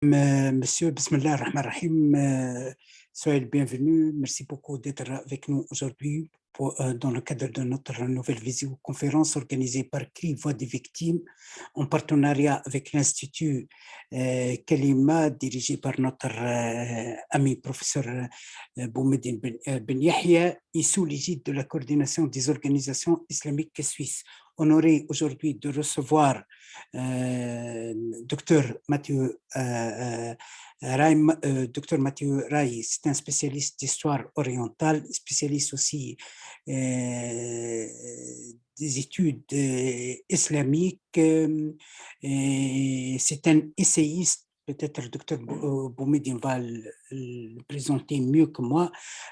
Monsieur, Bismillah ar-Rahman ar-Rahim, soyez le bienvenu. Merci beaucoup d'être avec nous aujourd'hui dans le cadre de notre nouvelle visioconférence organisée par CRI Voix des Victimes en partenariat avec l'Institut Kalima dirigé par notre ami professeur Boumedine Ben Yahya et sous l'égide de la coordination des organisations islamiques suisses. Honoré aujourd'hui de recevoir Dr Mathieu Dr Mathieu Rai, c'est un spécialiste d'histoire orientale, spécialiste aussi des études islamiques. C'est un essayiste. Peut-être le docteur Boumedine va le présenter mieux que moi.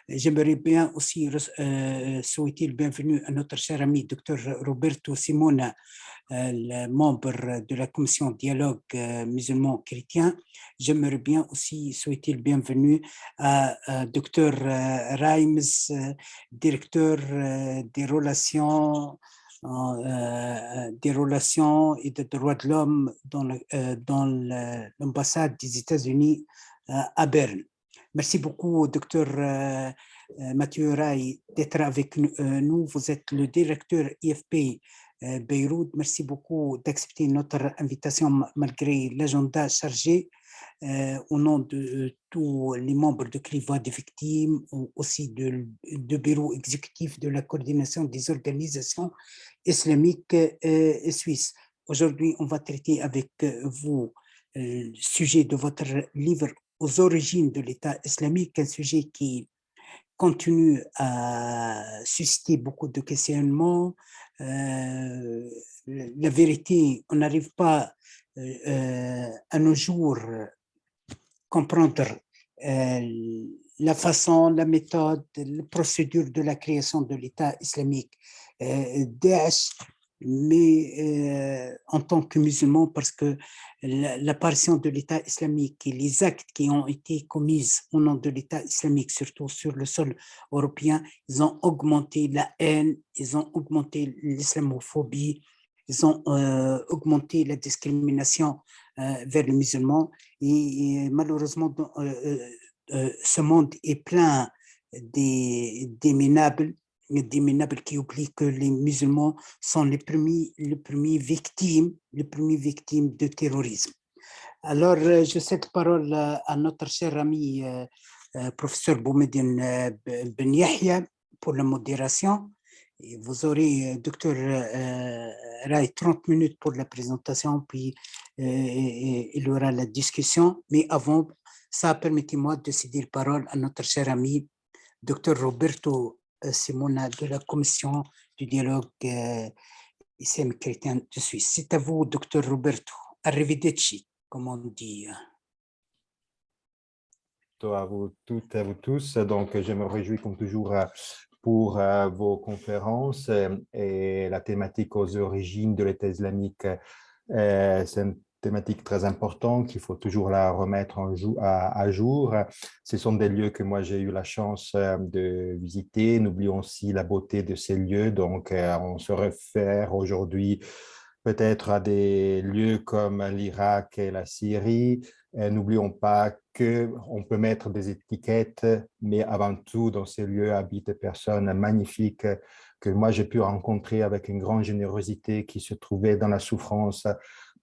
J'aimerais bien aussi souhaiter le bienvenu à notre cher ami docteur Roberto Simona, le membre de la commission dialogue musulman-chrétien. J'aimerais bien aussi souhaiter le bienvenu à docteur Raims, directeur des relations et des droits de l'homme dans l'ambassade des États-Unis à Berne. Merci beaucoup, docteur Mathieu Rai, d'être avec nous. Vous êtes le directeur IFP Beyrouth. Merci beaucoup d'accepter notre invitation malgré l'agenda chargé. Au nom de tous les membres de CRI Voix des Victimes, aussi de bureau exécutif de la coordination des organisations islamiques suisses. Aujourd'hui, on va traiter avec vous le sujet de votre livre aux origines de l'État islamique, un sujet qui continue à susciter beaucoup de questionnements. La vérité, on n'arrive pas à nos jours comprendre la façon, la méthode, la procédure de la création de l'État islamique. Daesh, mais en tant que musulman, parce que l'apparition de l'État islamique et les actes qui ont été commis au nom de l'État islamique, surtout sur le sol européen, ils ont augmenté la haine, ils ont augmenté l'islamophobie, ils ont augmenté la discrimination vers les musulmans et malheureusement ce monde est plein des minables qui oublient que les musulmans sont les premiers victimes de terrorisme. Alors, je cède la parole à notre cher ami professeur Boumedine Ben Yahya pour la modération. Et vous aurez, docteur Rai, 30 minutes pour la présentation, puis il y aura la discussion. Mais avant ça, permettez-moi de céder la parole à notre cher ami, docteur Roberto Simona, de la Commission du dialogue islamique chrétien de Suisse. C'est à vous, docteur Roberto. Arrivederci, comme on dit. À vous toutes et à vous tous. Donc, je me réjouis comme toujours pour vos conférences et la thématique aux origines de l'État islamique. C'est une thématique très importante qu'il faut toujours la remettre à jour. Ce sont des lieux que moi j'ai eu la chance de visiter. N'oublions aussi la beauté de ces lieux. Donc, on se réfère aujourd'hui peut-être à des lieux comme l'Irak et la Syrie. N'oublions pas qu'on peut mettre des étiquettes, mais avant tout, dans ces lieux habitent des personnes magnifiques que moi j'ai pu rencontrer avec une grande générosité qui se trouvaient dans la souffrance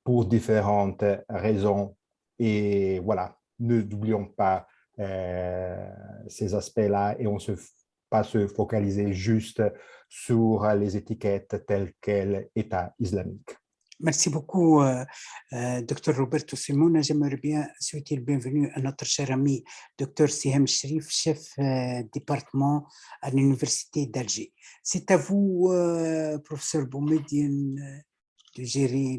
pour différentes raisons. Et voilà, n'oublions pas ces aspects-là et on pas se focaliser juste sur les étiquettes telles qu'elles État islamique. Merci beaucoup, Dr Roberto Simona. J'aimerais bien souhaiter le bienvenue à notre cher ami Dr Sihem Sherif, chef département à l'Université d'Alger. C'est à vous, professeur Boumedine, de gérer,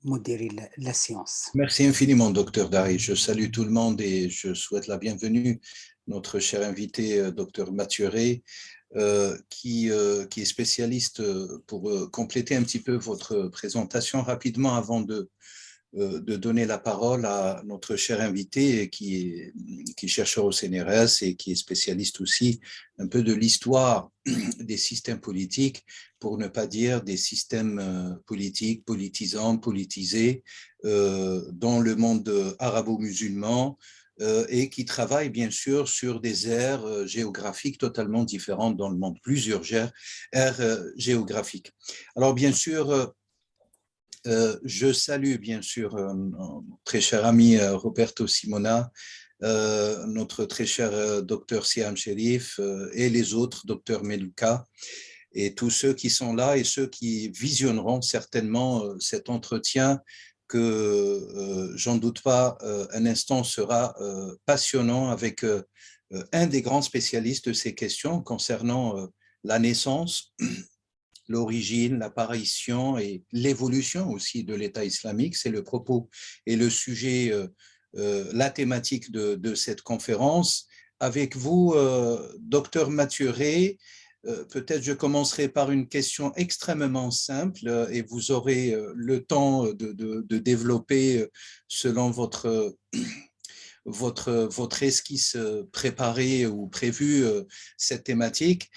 modérer la séance. Merci infiniment, Dr Dari. Je salue tout le monde et je souhaite la bienvenue à notre cher invité, Dr Mathieu Rai, qui est spécialiste pour compléter un petit peu votre présentation rapidement avant de de donner la parole à notre cher invité qui est chercheur au CNRS et qui est spécialiste aussi un peu de l'histoire des systèmes politiques, pour ne pas dire des systèmes politiques, politisants, politisés dans le monde arabo-musulman, et qui travaille bien sûr sur des aires géographiques totalement différentes dans le monde, plusieurs aires géographiques. Alors bien sûr, je salue bien sûr notre très cher ami Roberto Simona, notre très cher docteur Siam Sherif et les autres, docteur Meluka, et tous ceux qui sont là et ceux qui visionneront certainement cet entretien que, j'en doute pas, un instant sera passionnant avec un des grands spécialistes de ces questions concernant la naissance, l'origine, l'apparition et l'évolution aussi de l'État islamique. C'est le propos et le sujet, la thématique de cette conférence. Avec vous, docteur Mathuret, peut-être je commencerai par une question extrêmement simple et vous aurez le temps de développer selon votre esquisse préparée ou prévue cette thématique.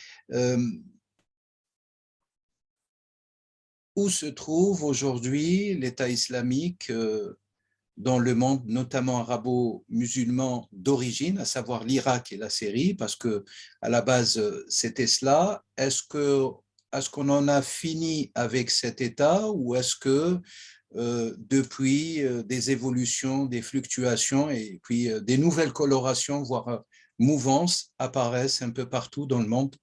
Où se trouve aujourd'hui l'État islamique dans le monde, notamment arabo-musulman d'origine, à savoir l'Irak et la Syrie, parce que à la base, c'était cela. Est-ce qu'on en a fini avec cet État, ou est-ce que depuis des évolutions, des fluctuations et puis des nouvelles colorations, voire mouvances, apparaissent un peu partout dans le monde,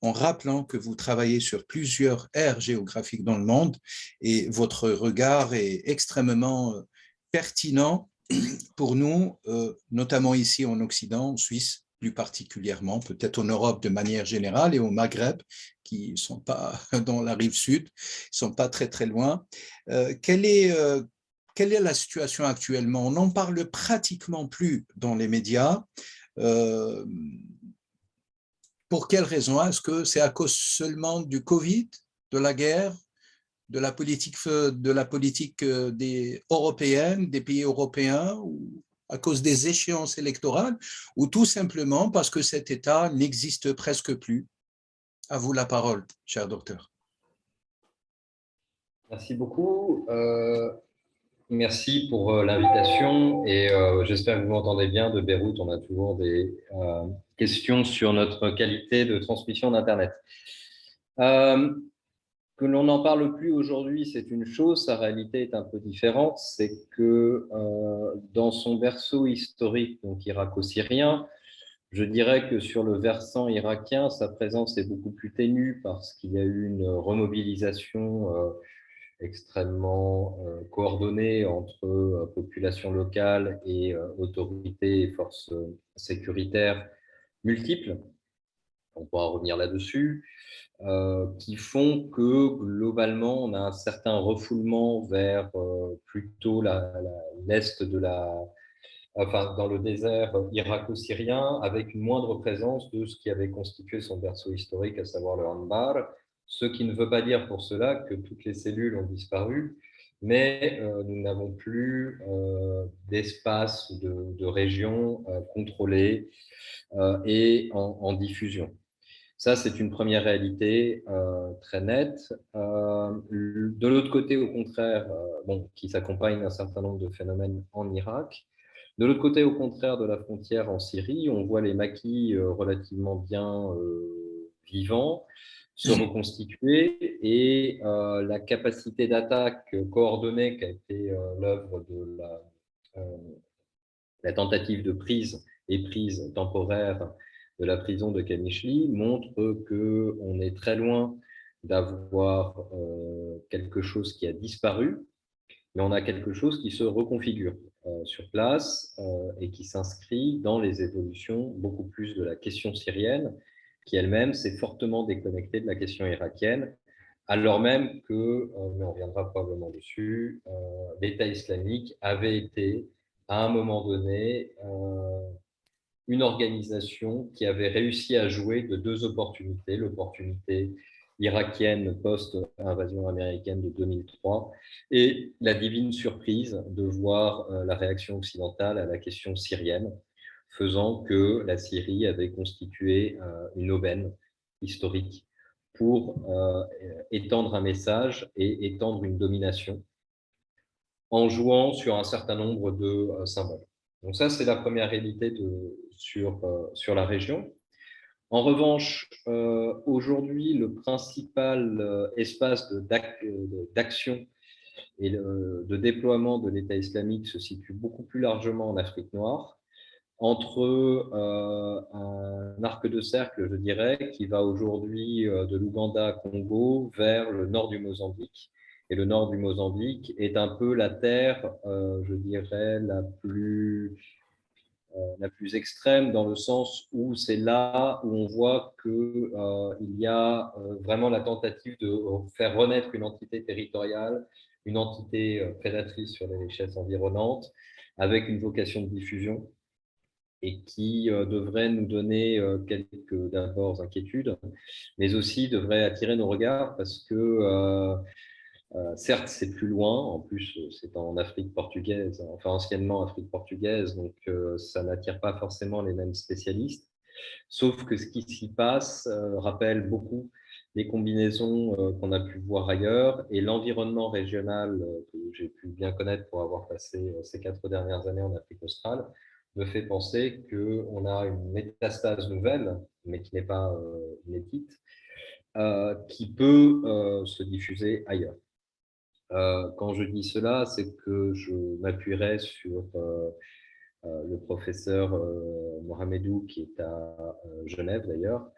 en rappelant que vous travaillez sur plusieurs aires géographiques dans le monde et votre regard est extrêmement pertinent pour nous, notamment ici en Occident, en Suisse plus particulièrement, peut-être en Europe de manière générale et au Maghreb, qui ne sont pas dans la rive sud, ne sont pas très très loin. Quelle est la situation actuellement? On n'en parle pratiquement plus dans les médias. Pour quelles raisons? Est-ce que c'est à cause seulement du Covid, de la guerre, de la politique des européennes, des pays européens, ou à cause des échéances électorales, ou tout simplement parce que cet État n'existe presque plus? À vous la parole, cher docteur. Merci beaucoup. Merci pour l'invitation et j'espère que vous m'entendez bien de Beyrouth. On a toujours des questions sur notre qualité de transmission d'Internet. Que l'on n'en parle plus aujourd'hui, c'est une chose. Sa réalité est un peu différente. C'est que dans son berceau historique, donc irako-syrien, je dirais que sur le versant irakien, sa présence est beaucoup plus ténue parce qu'il y a eu une remobilisation extrêmement coordonnée entre population locale et autorités et forces sécuritaires multiples. On pourra revenir là-dessus, qui font que globalement, on a un certain refoulement vers plutôt l'est de enfin, dans le désert irako-syrien, avec une moindre présence de ce qui avait constitué son berceau historique, à savoir le Anbar, ce qui ne veut pas dire pour cela que toutes les cellules ont disparu, mais nous n'avons plus d'espace, de régions contrôlées et en diffusion. Ça, c'est une première réalité très nette. De l'autre côté, au contraire, qui s'accompagne d'un certain nombre de phénomènes en Irak. De l'autre côté, au contraire de la frontière en Syrie, on voit les maquis relativement bien vivants se reconstituer et la capacité d'attaque coordonnée qui a été l'œuvre de la tentative de prise et prise temporaire de la prison de Kamishli montre qu'on est très loin d'avoir quelque chose qui a disparu, mais on a quelque chose qui se reconfigure sur place et qui s'inscrit dans les évolutions beaucoup plus de la question syrienne, qui elle-même s'est fortement déconnectée de la question irakienne, alors même que, mais on reviendra probablement dessus, l'État islamique avait été, à un moment donné, une organisation qui avait réussi à jouer de deux opportunités, l'opportunité irakienne post-invasion américaine de 2003, et la divine surprise de voir la réaction occidentale à la question syrienne, faisant que la Syrie avait constitué une aubaine historique pour étendre un message et étendre une domination en jouant sur un certain nombre de symboles. Donc ça, c'est la première réalité sur la région. En revanche, aujourd'hui, le principal espace d'action et de déploiement de l'État islamique se situe beaucoup plus largement en Afrique noire, entre un arc de cercle, je dirais, qui va aujourd'hui de l'Ouganda à Congo vers le nord du Mozambique. Et le nord du Mozambique est un peu la terre, je dirais, la plus extrême, dans le sens où c'est là où on voit qu'il y a vraiment la tentative de faire renaître une entité territoriale, une entité prédatrice sur les richesses environnantes, avec une vocation de diffusion, et qui devrait nous donner quelques d'abord inquiétudes, mais aussi devrait attirer nos regards parce que certes, c'est plus loin, en plus c'est en Afrique portugaise, enfin anciennement Afrique portugaise, donc ça n'attire pas forcément les mêmes spécialistes, sauf que ce qui s'y passe rappelle beaucoup les combinaisons qu'on a pu voir ailleurs, et l'environnement régional que j'ai pu bien connaître pour avoir passé ces 4 dernières années en Afrique australe me fait penser qu'on a une métastase nouvelle, mais qui n'est pas inédite, qui peut se diffuser ailleurs. Quand je dis cela, c'est que je m'appuierai sur le professeur Mohamedou, qui est à Genève d'ailleurs,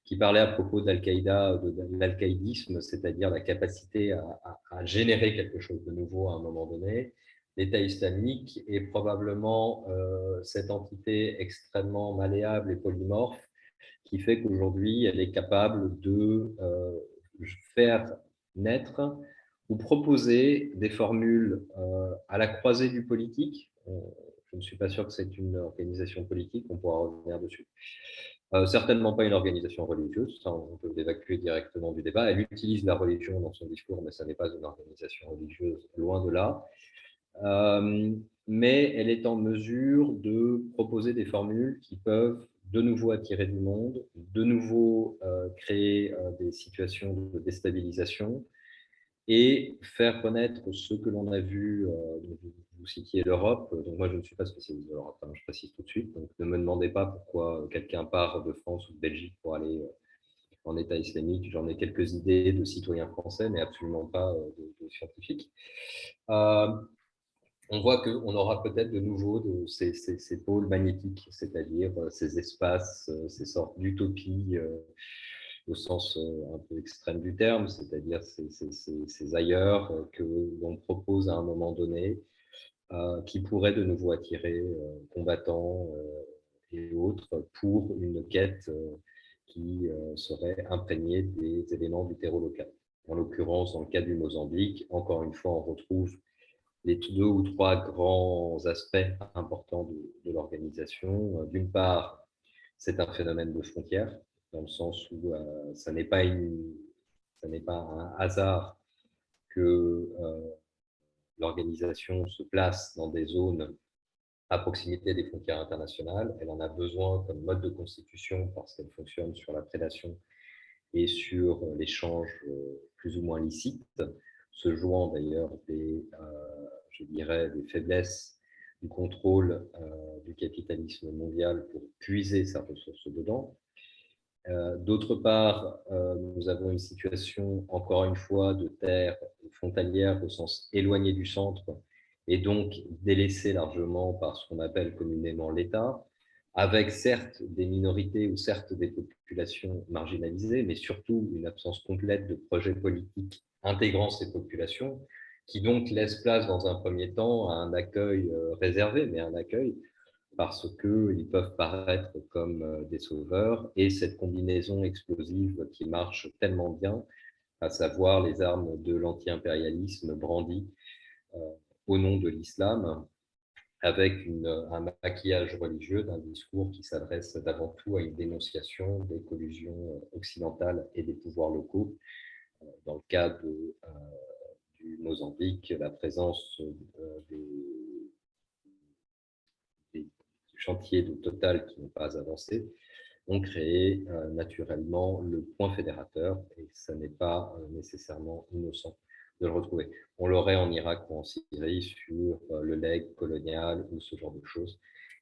qui parlait à propos d'Al-Qaïda, de l'al-qaïdisme, c'est-à-dire la capacité à générer quelque chose de nouveau à un moment donné. L'État islamique est probablement cette entité extrêmement malléable et polymorphe qui fait qu'aujourd'hui, elle est capable de faire naître ou proposer des formules à la croisée du politique. Je ne suis pas sûr que c'est une organisation politique, on pourra revenir dessus. Certainement pas une organisation religieuse, ça on peut l'évacuer directement du débat. Elle utilise la religion dans son discours, mais ça n'est pas une organisation religieuse, loin de là. Mais elle est en mesure de proposer des formules qui peuvent de nouveau attirer du monde, de nouveau créer des situations de déstabilisation et faire connaître ce que l'on a vu. Vous citiez l'Europe, donc moi je ne suis pas spécialiste de l'Europe, hein, je précise tout de suite, donc ne me demandez pas pourquoi quelqu'un part de France ou de Belgique pour aller en État islamique. J'en ai quelques idées de citoyens français, mais absolument pas de scientifiques. On voit qu'on aura peut-être de nouveau ces pôles magnétiques, c'est-à-dire ces espaces, ces sortes d'utopies au sens un peu extrême du terme, c'est-à-dire ces ailleurs que l'on propose à un moment donné, qui pourraient de nouveau attirer combattants et autres pour une quête qui serait imprégnée des éléments du terreau local. En l'occurrence, dans le cas du Mozambique, encore une fois, on retrouve les 2 ou 3 grands aspects importants de l'organisation. D'une part, c'est un phénomène de frontière, dans le sens où ça n'est pas un hasard que l'organisation se place dans des zones à proximité des frontières internationales. Elle en a besoin comme mode de constitution parce qu'elle fonctionne sur la prédation et sur l'échange plus ou moins licite, se jouant d'ailleurs je dirais, des faiblesses du contrôle du capitalisme mondial pour puiser sa ressource dedans. D'autre part, nous avons une situation, encore une fois, de terre frontalière au sens éloigné du centre et donc délaissée largement par ce qu'on appelle communément l'État, avec certes des minorités ou certes des populations marginalisées, mais surtout une absence complète de projets politiques intégrant ces populations, qui donc laisse place dans un premier temps à un accueil réservé, mais un accueil parce qu'ils peuvent paraître comme des sauveurs, et cette combinaison explosive qui marche tellement bien, à savoir les armes de l'anti-impérialisme brandies au nom de l'islam, avec un maquillage religieux d'un discours qui s'adresse d'avant tout à une dénonciation des collusions occidentales et des pouvoirs locaux. Dans le cas du Mozambique, la présence des chantiers de Total qui n'ont pas avancé ont créé naturellement le point fédérateur, et ça n'est pas nécessairement innocent de le retrouver. On l'aurait en Irak ou en Syrie sur le legs colonial ou ce genre de choses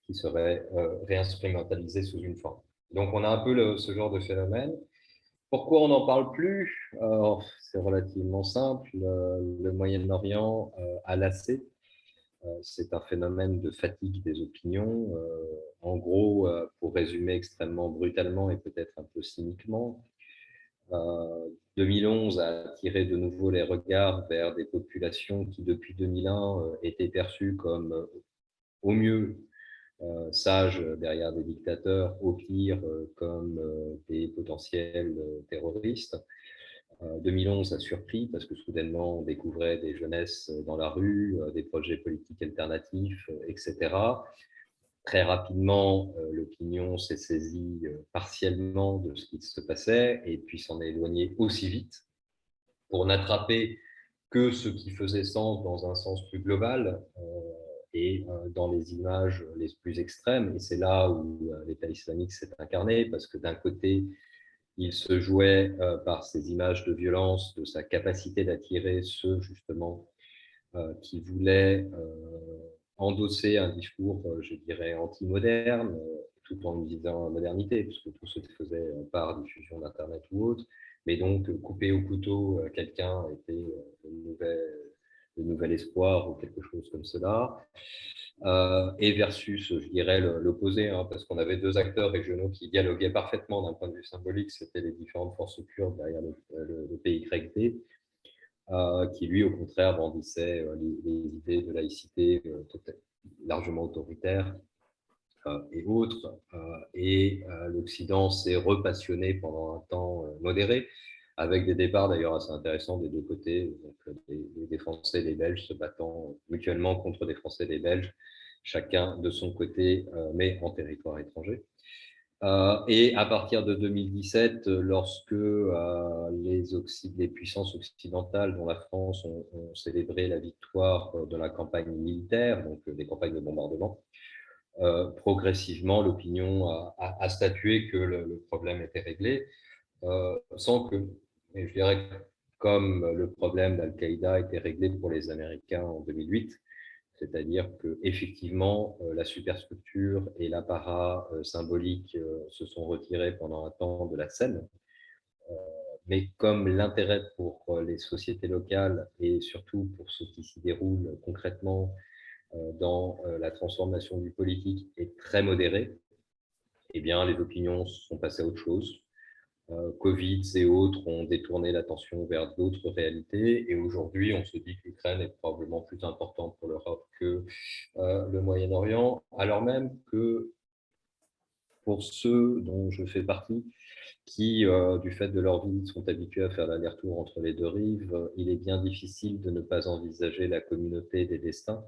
qui seraient réinstrumentalisées sous une forme. Donc on a un peu ce genre de phénomène. Pourquoi on n'en parle plus? C'est relativement simple. Le Moyen-Orient a lassé. C'est un phénomène de fatigue des opinions. En gros, pour résumer extrêmement brutalement et peut-être un peu cyniquement, 2011 a attiré de nouveau les regards vers des populations qui, depuis 2001, étaient perçues comme, au mieux, sages derrière des dictateurs, au pire, comme des potentiels terroristes. 2011 a surpris parce que soudainement on découvrait des jeunesses dans la rue, des projets politiques alternatifs, etc. Très rapidement, l'opinion s'est saisie partiellement de ce qui se passait et puis s'en est éloignée aussi vite pour n'attraper que ce qui faisait sens dans un sens plus global et dans les images les plus extrêmes. Et c'est là où l'État islamique s'est incarné, parce que d'un côté, il se jouait par ces images de violence, de sa capacité d'attirer ceux justement qui voulaient endosser un discours, je dirais, anti-moderne, tout en visant la modernité, puisque tout se faisait par diffusion d'Internet ou autre. Mais donc, couper au couteau quelqu'un était le nouvel espoir ou quelque chose comme cela. Et versus, je dirais, l'opposé, hein, parce qu'on avait deux acteurs régionaux qui dialoguaient parfaitement d'un point de vue symbolique, c'était les différentes forces kurdes derrière le PYD, qui lui, au contraire, brandissait les idées de laïcité largement autoritaires et autres. Et l'Occident s'est repassionné pendant un temps modéré, avec des départs d'ailleurs assez intéressants des deux côtés, donc des Français et des Belges se battant mutuellement contre des Français et des Belges, chacun de son côté, mais en territoire étranger. Et à partir de 2017, lorsque les puissances occidentales, dont la France, ont célébré la victoire de la campagne militaire, donc des campagnes de bombardement, progressivement, l'opinion a statué que le problème était réglé, sans que, et je dirais, comme le problème d'Al-Qaïda était réglé pour les Américains en 2008, c'est-à-dire qu'effectivement, la superstructure et l'apparat symbolique se sont retirés pendant un temps de la scène. Mais comme l'intérêt pour les sociétés locales et surtout pour ce qui s'y déroule concrètement dans la transformation du politique est très modéré, eh bien, les opinions sont passées à autre chose. Covid et autres ont détourné l'attention vers d'autres réalités. Et aujourd'hui, on se dit que l'Ukraine est probablement plus importante pour l'Europe que le Moyen-Orient, alors même que pour ceux dont je fais partie, qui, du fait de leur vie, sont habitués à faire l'aller-retour entre les deux rives, il est bien difficile de ne pas envisager la communauté des destins,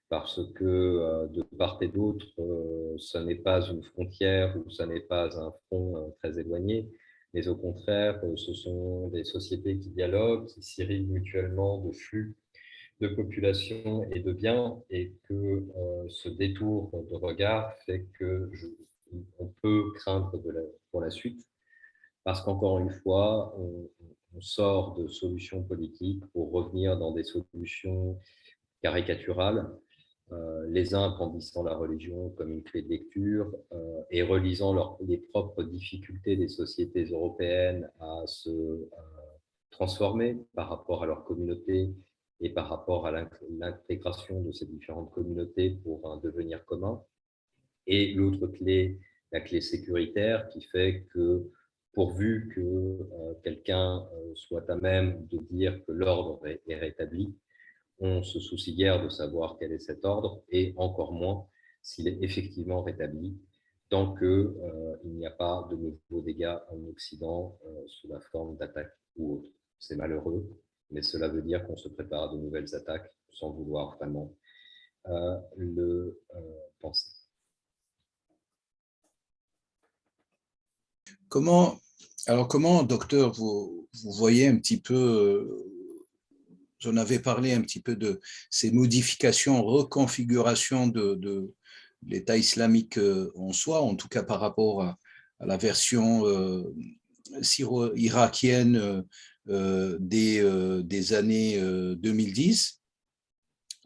parce que de part et d'autre, ce n'est pas une frontière ou ce n'est pas un front très éloigné, mais au contraire, ce sont des sociétés qui dialoguent, qui s'irriguent mutuellement de flux de population et de biens, et que ce détour de regard fait que on peut craindre pour la suite, parce qu'encore une fois, on sort de solutions politiques pour revenir dans des solutions caricaturales, les uns brandissant la religion comme une clé de lecture et relisant les propres difficultés des sociétés européennes à se transformer par rapport à leur communauté et par rapport à l'intégration de ces différentes communautés pour un devenir commun. Et l'autre clé, la clé sécuritaire, qui fait que pourvu que quelqu'un soit à même de dire que l'ordre est rétabli, on se soucie guère de savoir quel est cet ordre, et encore moins s'il est effectivement rétabli, tant qu'il n'y a pas de nouveaux dégâts en Occident sous la forme d'attaques ou autres. C'est malheureux, mais cela veut dire qu'on se prépare à de nouvelles attaques sans vouloir vraiment le penser. Comment, docteur, vous voyez un petit peu, j'en avais parlé un petit peu de ces modifications, reconfigurations de l'État islamique en soi, en tout cas par rapport à la version syro-irakienne des années 2010.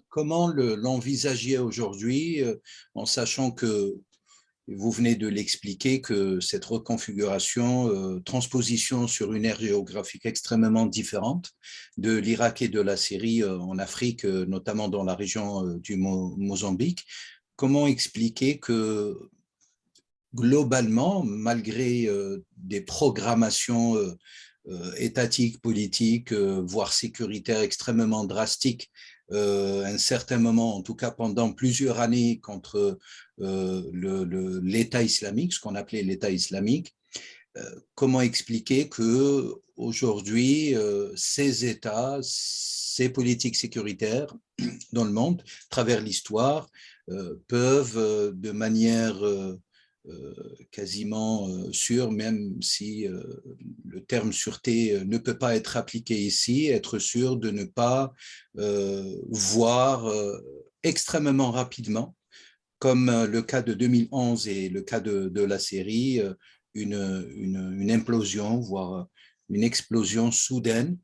Comment l'envisager aujourd'hui, en sachant que vous venez de l'expliquer, que cette reconfiguration, transposition sur une aire géographique extrêmement différente de l'Irak et de la Syrie en Afrique, notamment dans la région du Mozambique, comment expliquer que globalement, malgré des programmations étatiques, politiques, voire sécuritaires extrêmement drastiques, à un certain moment, en tout cas pendant plusieurs années, contre l'État islamique, ce qu'on appelait l'État islamique, comment expliquer que aujourd'hui ces États, ces politiques sécuritaires dans le monde, à travers l'histoire, peuvent de manière quasiment sûre, même si le terme sûreté ne peut pas être appliqué ici, être sûr de ne pas voir extrêmement rapidement, comme le cas de 2011 et le cas de la Syrie, une implosion, voire une explosion soudaine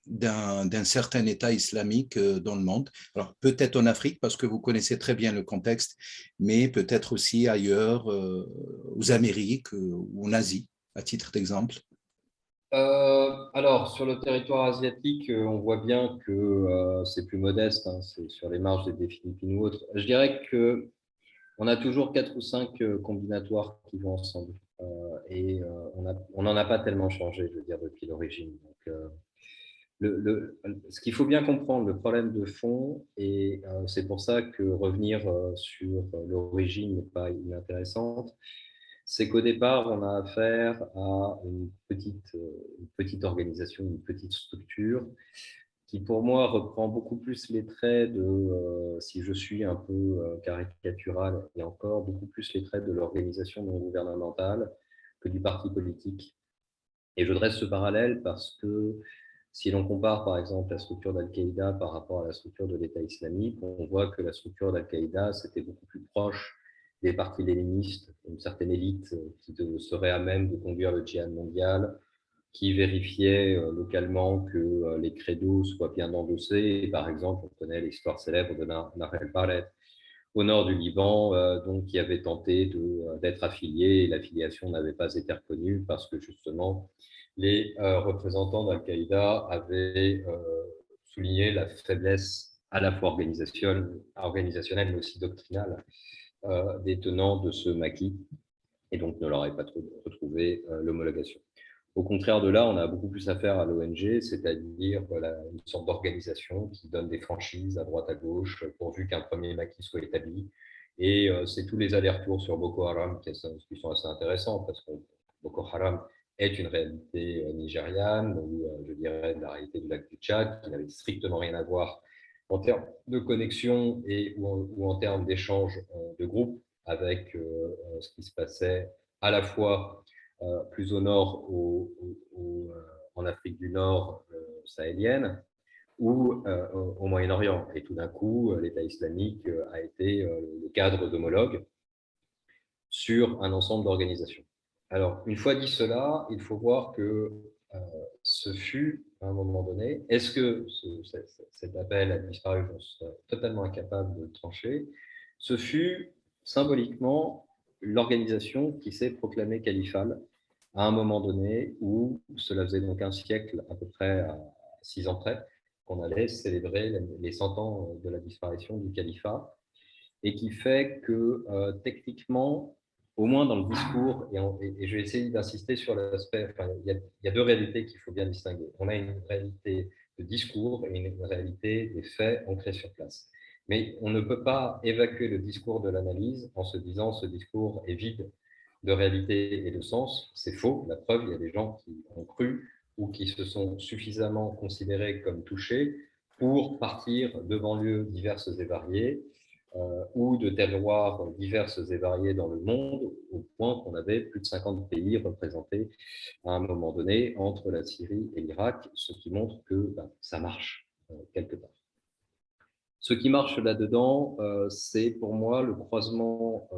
d'un certain État islamique dans le monde. Alors peut-être en Afrique, parce que vous connaissez très bien le contexte, mais peut-être aussi ailleurs, aux Amériques ou en Asie, à titre d'exemple. Alors, sur le territoire asiatique, on voit bien que c'est plus modeste, hein, c'est sur les marges des Philippines ou autres. Je dirais qu'on a toujours 4 ou 5 combinatoires qui vont ensemble. On n'en a pas tellement changé, je veux dire, depuis l'origine. Donc, ce qu'il faut bien comprendre, le problème de fond, et c'est pour ça que revenir sur l'origine n'est pas inintéressante, c'est qu'au départ, on a affaire à une petite organisation, une petite structure qui, pour moi, reprend beaucoup plus les traits de, si je suis un peu caricatural, et encore beaucoup plus les traits de l'organisation non gouvernementale que du parti politique. Et je dresse ce parallèle parce que si l'on compare par exemple la structure d'Al-Qaïda par rapport à la structure de l'État islamique, on voit que la structure d'Al-Qaïda, c'était beaucoup plus proche des partis léninistes, une certaine élite qui serait à même de conduire le djihad mondial, qui vérifiait localement que les credos soient bien endossés. Et par exemple, on connaît l'histoire célèbre de Nahr el-Bared au nord du Liban, donc qui avait tenté d'être affilié, et l'affiliation n'avait pas été reconnue parce que justement les représentants d'Al-Qaïda avaient souligné la faiblesse à la fois organisationnelle mais aussi doctrinale des tenants de ce maquis, et donc ne leur avait pas retrouvé l'homologation. Au contraire de là, on a beaucoup plus affaire à l'ONG, c'est-à-dire une sorte d'organisation qui donne des franchises à droite à gauche pourvu qu'un premier maquis soit établi. Et c'est tous les allers-retours sur Boko Haram qui sont assez intéressants parce que Boko Haram est une réalité nigériane ou je dirais de la réalité du lac du Tchad qui n'avait strictement rien à voir en termes de connexion ou en termes d'échange de groupe avec ce qui se passait à la fois plus au nord, en Afrique du Nord sahélienne, ou au Moyen-Orient. Et tout d'un coup, l'État islamique a été le cadre d'homologue sur un ensemble d'organisations. Alors, une fois dit cela, il faut voir que ce fut, à un moment donné, est-ce que cet appel a disparu? Je suis totalement incapable de trancher. Ce fut symboliquement l'organisation qui s'est proclamée califale à un moment donné où cela faisait donc un siècle à peu près, à 6 ans près, qu'on allait célébrer les 100 ans de la disparition du califat, et qui fait que techniquement, au moins dans le discours, et je vais essayer d'insister sur l'aspect, enfin, il y a deux réalités qu'il faut bien distinguer. On a une réalité de discours et une réalité des faits ancrés sur place. Mais on ne peut pas évacuer le discours de l'analyse en se disant ce discours est vide de réalité et de sens. C'est faux. La preuve, il y a des gens qui ont cru ou qui se sont suffisamment considérés comme touchés pour partir de banlieues diverses et variées ou de terroirs diverses et variés dans le monde, au point qu'on avait plus de 50 pays représentés à un moment donné entre la Syrie et l'Irak, ce qui montre que ça marche quelque part. Ce qui marche là-dedans, c'est pour moi le croisement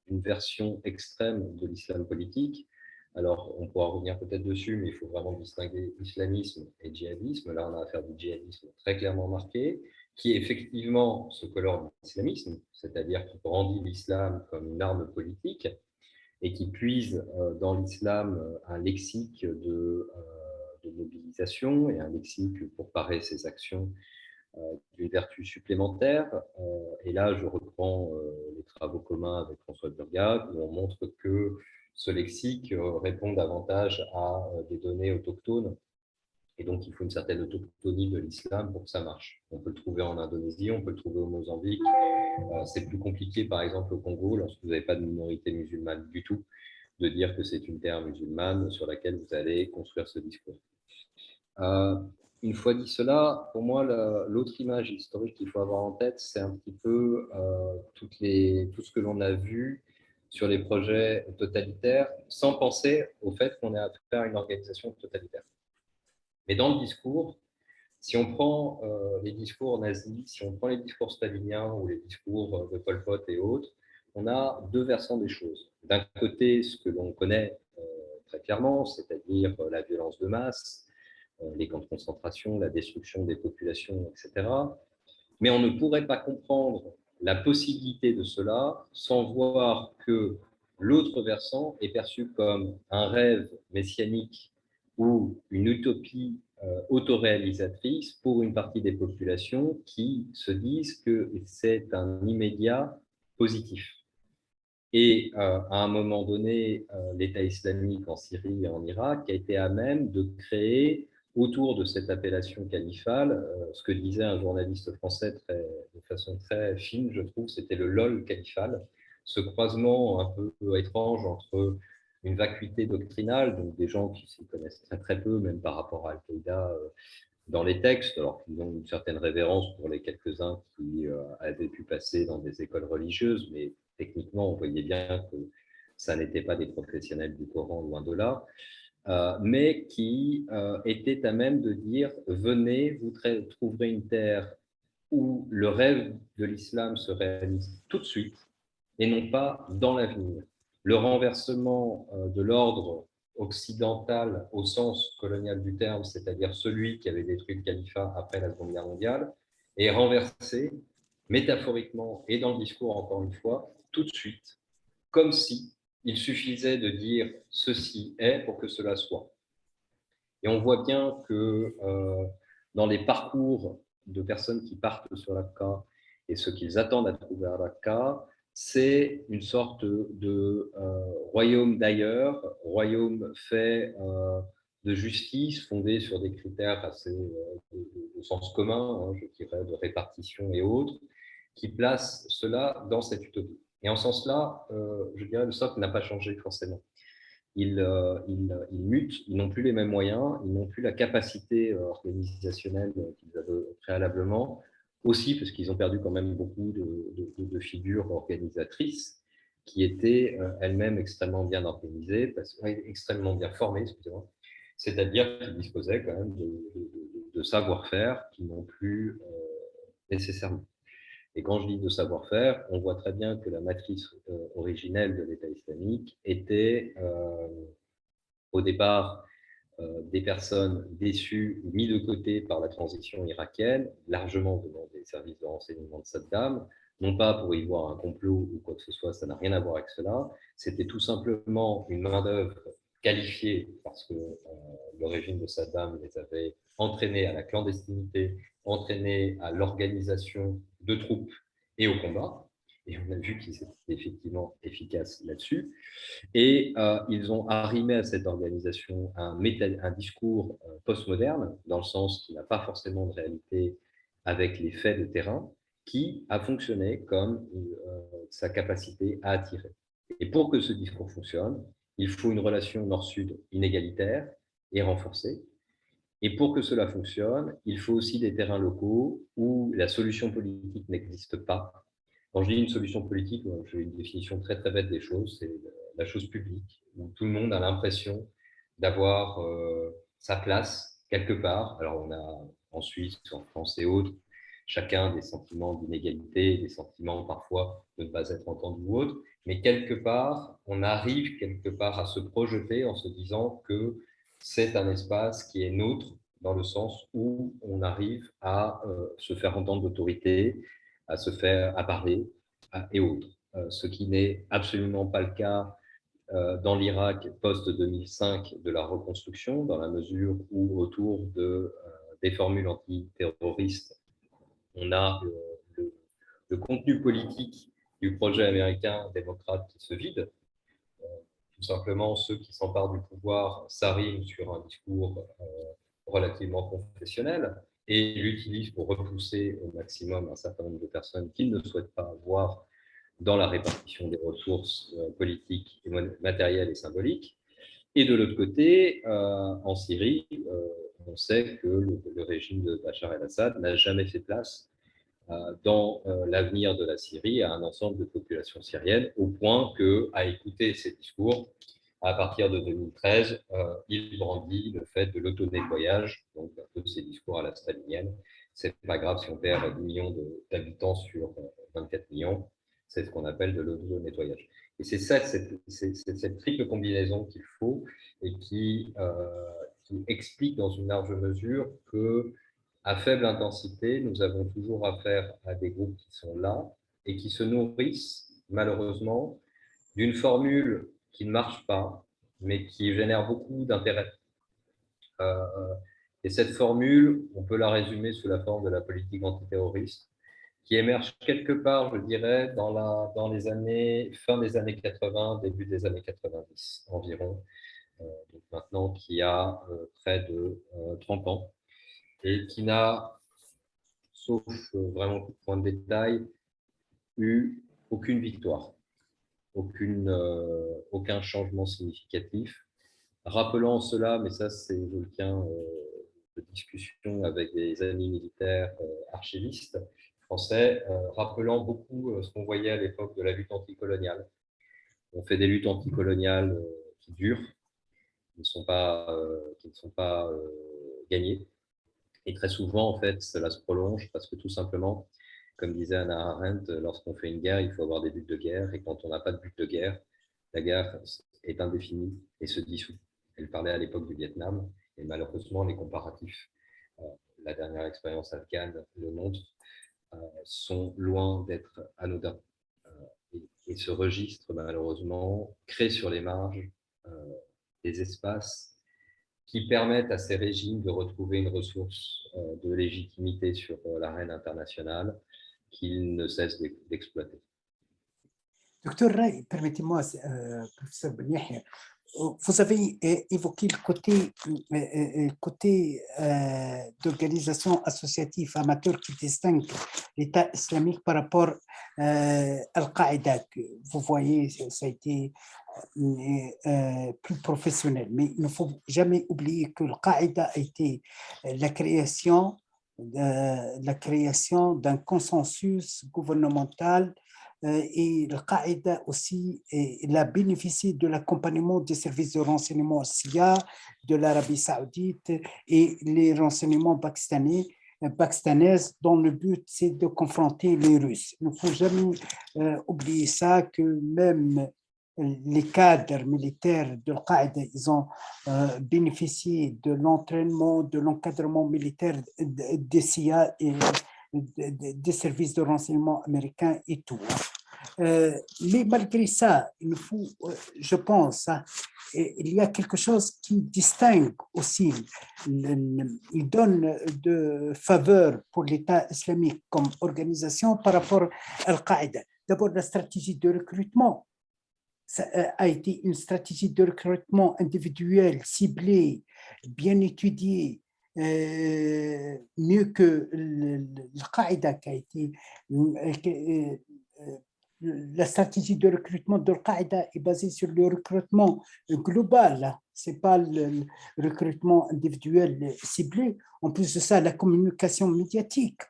d'une version extrême de l'islam politique. Alors, on pourra revenir peut-être dessus, mais il faut vraiment distinguer islamisme et djihadisme. Là, on a affaire à du djihadisme très clairement marqué, qui est effectivement ce que l'ordre de l'islamisme, c'est-à-dire qui brandit l'islam comme une arme politique et qui puise dans l'islam un lexique de mobilisation et un lexique pour parer ses actions d'une vertu supplémentaire. Et là, je reprends les travaux communs avec François Burgat, où on montre que ce lexique répond davantage à des données autochtones. Et donc, il faut une certaine autochtonie de l'islam pour que ça marche. On peut le trouver en Indonésie, on peut le trouver au Mozambique. C'est plus compliqué, par exemple, au Congo, lorsque vous n'avez pas de minorité musulmane du tout, de dire que c'est une terre musulmane sur laquelle vous allez construire ce discours. Une fois dit cela, pour moi, l'autre image historique qu'il faut avoir en tête, c'est un petit peu tout ce que l'on a vu sur les projets totalitaires, sans penser au fait qu'on est à faire une organisation totalitaire. Mais dans le discours, si on prend les discours nazis, si on prend les discours staliniens ou les discours de Pol Pot et autres, on a deux versants des choses. D'un côté, ce que l'on connaît très clairement, c'est-à-dire la violence de masse, les camps de concentration, la destruction des populations, etc. Mais on ne pourrait pas comprendre la possibilité de cela sans voir que l'autre versant est perçu comme un rêve messianique ou une utopie autoréalisatrice pour une partie des populations qui se disent que c'est un immédiat positif. Et à un moment donné, l'État islamique en Syrie et en Irak a été à même de créer autour de cette appellation califale, ce que disait un journaliste français de façon très fine, je trouve, c'était le LOL califal, ce croisement un peu étrange entre une vacuité doctrinale, donc des gens qui s'y connaissent très très peu, même par rapport à Al-Qaïda dans les textes, alors qu'ils ont une certaine révérence pour les quelques-uns qui avaient pu passer dans des écoles religieuses, mais techniquement, on voyait bien que ça n'était pas des professionnels du Coran, loin de là. Mais qui était à même de dire « Venez, vous trouverez une terre où le rêve de l'islam se réalise tout de suite et non pas dans l'avenir. » Le renversement de l'ordre occidental au sens colonial du terme, c'est-à-dire celui qui avait détruit le califat après la Seconde Guerre mondiale, est renversé métaphoriquement et dans le discours, encore une fois, tout de suite, comme si il suffisait de dire « ceci est » pour que cela soit. Et on voit bien que dans les parcours de personnes qui partent sur l'Aqqa et ce qu'ils attendent à trouver à l'Aqqa, c'est une sorte de royaume d'ailleurs, royaume fait de justice, fondé sur des critères assez de sens commun, hein, je dirais, de répartition et autres, qui placent cela dans cette utopie. Et en ce sens-là, je dirais, le socle n'a pas changé forcément. Ils mutent, ils n'ont plus les mêmes moyens, ils n'ont plus la capacité organisationnelle qu'ils avaient préalablement, aussi parce qu'ils ont perdu quand même beaucoup de figures organisatrices qui étaient elles-mêmes extrêmement bien organisées, extrêmement bien formées, excusez-moi, c'est-à-dire qu'ils disposaient quand même de savoir-faire qu'ils n'ont plus nécessairement. Et quand je dis de savoir-faire, on voit très bien que la matrice originelle de l'État islamique était au départ des personnes déçues, mises de côté par la transition irakienne, largement venant des services de renseignement de Saddam, non pas pour y voir un complot ou quoi que ce soit, ça n'a rien à voir avec cela, c'était tout simplement une main-d'œuvre qualifiée parce que le régime de Saddam les avait entraînés à la clandestinité, entraînés à l'organisation de troupes et au combat. Et on a vu qu'ils étaient effectivement efficaces là-dessus. Et ils ont arrimé à cette organisation un discours postmoderne, dans le sens qui n'a pas forcément de réalité avec les faits de terrain, qui a fonctionné comme sa capacité à attirer. Et pour que ce discours fonctionne, il faut une relation nord-sud inégalitaire et renforcée. Et pour que cela fonctionne, il faut aussi des terrains locaux où la solution politique n'existe pas Quand je dis une solution politique, j'ai une définition très très bête des choses, c'est la chose publique, où tout le monde a l'impression d'avoir sa place quelque part. Alors on a en Suisse, en France et autres, chacun des sentiments d'inégalité, des sentiments parfois de ne pas être entendu ou autre, mais quelque part, on arrive quelque part à se projeter en se disant que c'est un espace qui est nôtre, dans le sens où on arrive à se faire entendre d'autorité, à se faire à parler et autres. Ce qui n'est absolument pas le cas dans l'Irak post-2005 de la reconstruction, dans la mesure où autour des formules antiterroristes, on a le contenu politique du projet américain démocrate qui se vide. Tout simplement, ceux qui s'emparent du pouvoir s'arriment sur un discours relativement confessionnel et l'utilisent pour repousser au maximum un certain nombre de personnes qu'ils ne souhaitent pas voir dans la répartition des ressources politiques, et matérielles et symboliques. Et de l'autre côté, en Syrie, on sait que le régime de Bachar el-Assad n'a jamais fait place dans l'avenir de la Syrie à un ensemble de populations syriennes, au point qu'à écouter ces discours, à partir de 2013, il brandit le fait de l'auto-nettoyage, donc un peu ces discours à la stalinienne. C'est pas grave si on perd 10 millions d'habitants sur 24 millions, c'est ce qu'on appelle de l'auto-nettoyage. Et c'est ça, cette triple combinaison qu'il faut et qui explique dans une large mesure que à faible intensité, nous avons toujours affaire à des groupes qui sont là et qui se nourrissent, malheureusement, d'une formule qui ne marche pas, mais qui génère beaucoup d'intérêt. Et cette formule, on peut la résumer sous la forme de la politique antiterroriste, qui émerge quelque part, je dirais, dans les années, fin des années 80, début des années 90 environ, donc maintenant qui a près de 30 ans, et qui n'a, sauf vraiment tout point de détail, eu aucune victoire, aucun changement significatif. Rappelant cela, mais ça c'est, je le tiens de discussion avec des amis militaires archivistes français, rappelant beaucoup ce qu'on voyait à l'époque de la lutte anticoloniale. On fait des luttes anticoloniales qui durent, qui ne sont pas gagnées. Et très souvent, en fait, cela se prolonge parce que tout simplement, comme disait Hannah Arendt, lorsqu'on fait une guerre, il faut avoir des buts de guerre. Et quand on n'a pas de but de guerre, la guerre est indéfinie et se dissout. Elle parlait à l'époque du Vietnam. Et malheureusement, les comparatifs, la dernière expérience afghane le montre, sont loin d'être anodins. Et ce registre, malheureusement, crée sur les marges des espaces qui permettent à ces régimes de retrouver une ressource de légitimité sur l'arène internationale qu'ils ne cessent d'exploiter. Docteur Ray, permettez-moi, professeur Ben Yahya, vous avez évoqué le côté d'organisation associative amateur qui distingue l'État islamique par rapport à Al-Qaïda. Vous voyez, ça a été plus professionnel. Mais il ne faut jamais oublier que Al-Qaïda a été la création d'un consensus gouvernemental et Al-Qaïda aussi il a bénéficié de l'accompagnement des services de renseignement CIA, de l'Arabie Saoudite et les renseignements pakistanaises dont le but c'est de confronter les Russes. Il ne faut jamais oublier ça, que même les cadres militaires de Al-Qaïda, ils ont bénéficié de l'entraînement, de l'encadrement militaire des CIA et des services de renseignement américains et tout. Mais malgré ça, il faut, je pense, il y a quelque chose qui distingue aussi, il donne de faveur pour l'État islamique comme organisation par rapport à Al-Qaïda. D'abord, la stratégie de recrutement. Ça a été une stratégie de recrutement individuel, ciblée, bien étudiée, mieux que Al-Qaïda qui a été... la stratégie de recrutement d'Al-Qaïda est basée sur le recrutement global, ce n'est pas le recrutement individuel ciblé. En plus de ça, la communication médiatique.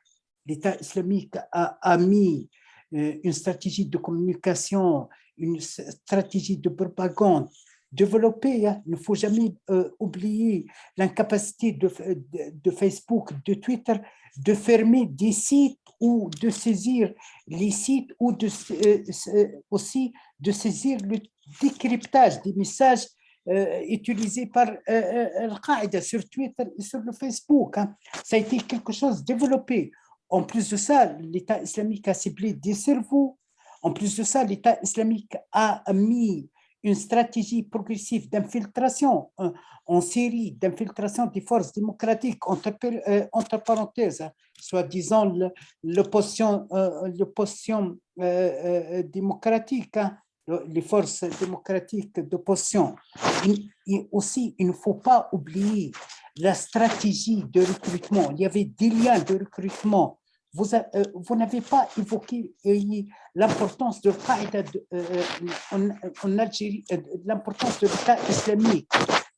L'État islamique a mis une stratégie de communication, une stratégie de propagande développée. Hein. Il ne faut jamais oublier l'incapacité de Facebook, de Twitter, de fermer des sites ou de saisir les sites ou aussi de saisir le décryptage des messages utilisés par Al-Qaïda sur Twitter et sur le Facebook. Hein. Ça a été quelque chose de développé. En plus de ça, l'État islamique a ciblé des cerveaux. En plus de ça, l'État islamique a mis une stratégie progressive d'infiltration en série, d'infiltration des forces démocratiques, entre parenthèses, hein, soi-disant l'opposition démocratique, hein, les forces démocratiques d'opposition. Et aussi, il ne faut pas oublier la stratégie de recrutement. Il y avait des liens de recrutement. Vous n'avez pas évoqué l'importance de l'Al-Qaïda en Algérie, l'importance de l'État islamique,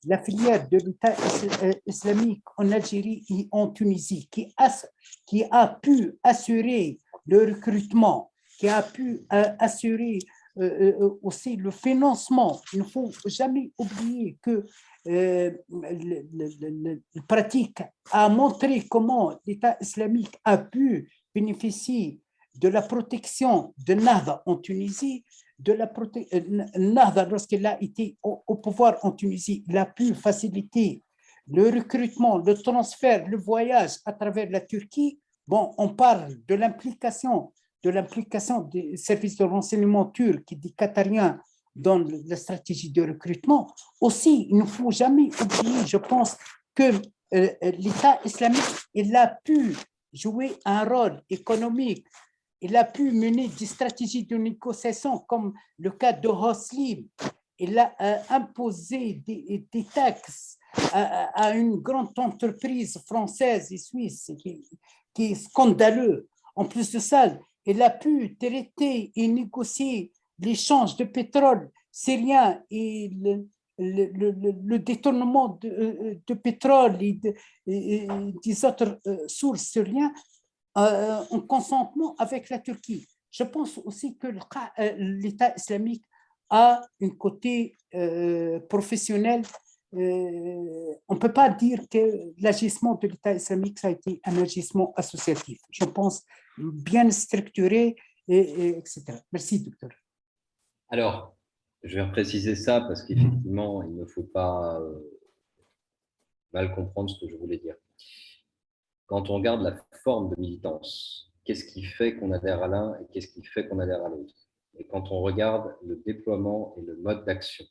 la filière de l'État islamique en Algérie et en Tunisie, qui a pu assurer le recrutement, qui a pu assurer aussi le financement. Il ne faut jamais oublier que la pratique a montré comment l'État islamique a pu bénéficier de la protection de Nahda en Tunisie, Nahda, lorsqu'il a été au pouvoir en Tunisie, il a pu faciliter le recrutement, le transfert, le voyage à travers la Turquie. Bon, on parle de l'implication des services de renseignement turcs et des Qatariens dans la stratégie de recrutement. Aussi, il ne faut jamais oublier, je pense, que l'État islamique, il a pu jouer un rôle économique, il a pu mener des stratégies de négociation comme le cas de Hoslim. Il a imposé des taxes à une grande entreprise française et suisse qui est scandaleux. En plus de ça, il a pu traiter et négocier l'échange de pétrole syrien et le détournement de pétrole et des autres sources syriennes en consentement avec la Turquie. Je pense aussi que l'État islamique a un côté professionnel. On ne peut pas dire que l'agissement de l'État islamique ça a été un agissement associatif. Je pense bien structuré, etc. Merci, docteur. Alors, je vais préciser ça parce qu'effectivement, il ne faut pas mal comprendre ce que je voulais dire. Quand on regarde la forme de militance, qu'est-ce qui fait qu'on adhère à l'un et qu'est-ce qui fait qu'on adhère à l'autre? Et quand on regarde le déploiement et le mode d'action,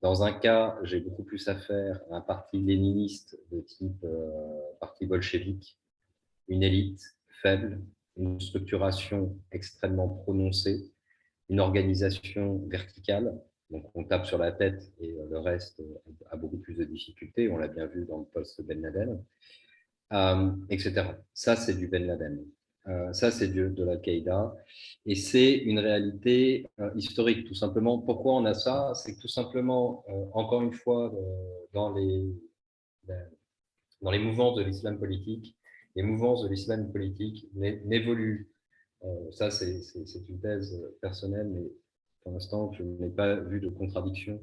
dans un cas, j'ai beaucoup plus affaire à un parti léniniste de type parti bolchevique, une élite faible, une structuration extrêmement prononcée, une organisation verticale, donc on tape sur la tête et le reste a beaucoup plus de difficultés, on l'a bien vu dans le post-Ben Laden, etc. Ça, c'est du Ben Laden. Ça, c'est de l'Al-Qaïda. Et c'est une réalité historique, tout simplement. Pourquoi on a ça? C'est que tout simplement, encore une fois, dans les mouvances de l'islam politique, les mouvances de l'islam politique n'évoluent. Ça, c'est une thèse personnelle, mais pour l'instant, je n'ai pas vu de contradiction.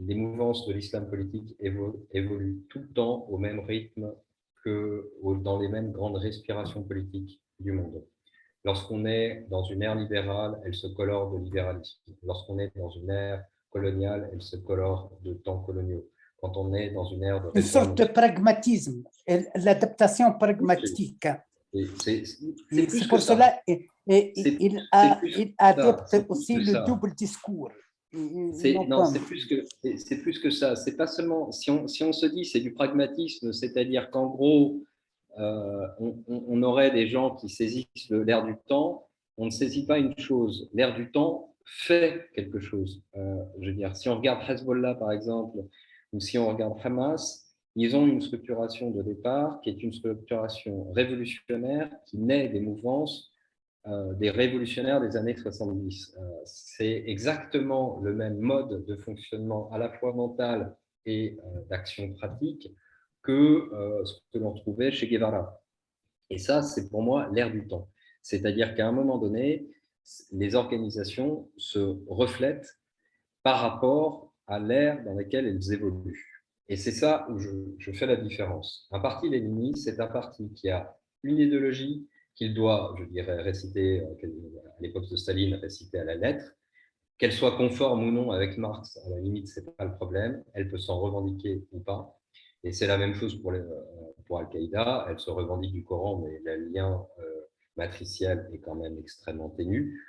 Les mouvances de l'islam politique évoluent tout le temps au même rythme que dans les mêmes grandes respirations politiques du monde. Lorsqu'on est dans une ère libérale, elle se colore de libéralisme. Lorsqu'on est dans une ère coloniale, elle se colore de temps coloniaux. Quand on est dans une ère de une sorte de pragmatisme, l'adaptation pragmatique. C'est pour cela il adopte aussi le double discours. Non, c'est plus que ça. C'est pas seulement, si on se dit c'est du pragmatisme, c'est-à-dire qu'en gros, on aurait des gens qui saisissent l'air du temps, on ne saisit pas une chose. L'air du temps fait quelque chose. Je veux dire, si on regarde Hezbollah, par exemple, ou si on regarde Hamas, ils ont une structuration de départ qui est une structuration révolutionnaire qui naît des mouvances des révolutionnaires des années 70. C'est exactement le même mode de fonctionnement à la fois mental et d'action pratique que ce que l'on trouvait chez Guevara. Et ça, c'est pour moi l'ère du temps. C'est-à-dire qu'à un moment donné, les organisations se reflètent par rapport à l'ère dans laquelle elles évoluent. Et c'est ça où je fais la différence. Un parti léniniste, c'est un parti qui a une idéologie qu'il doit, je dirais, réciter, à l'époque de Staline, réciter à la lettre, qu'elle soit conforme ou non avec Marx, à la limite, ce n'est pas le problème, elle peut s'en revendiquer ou pas. Et c'est la même chose pour Al-Qaïda, elle se revendique du Coran, mais le lien matriciel est quand même extrêmement ténu.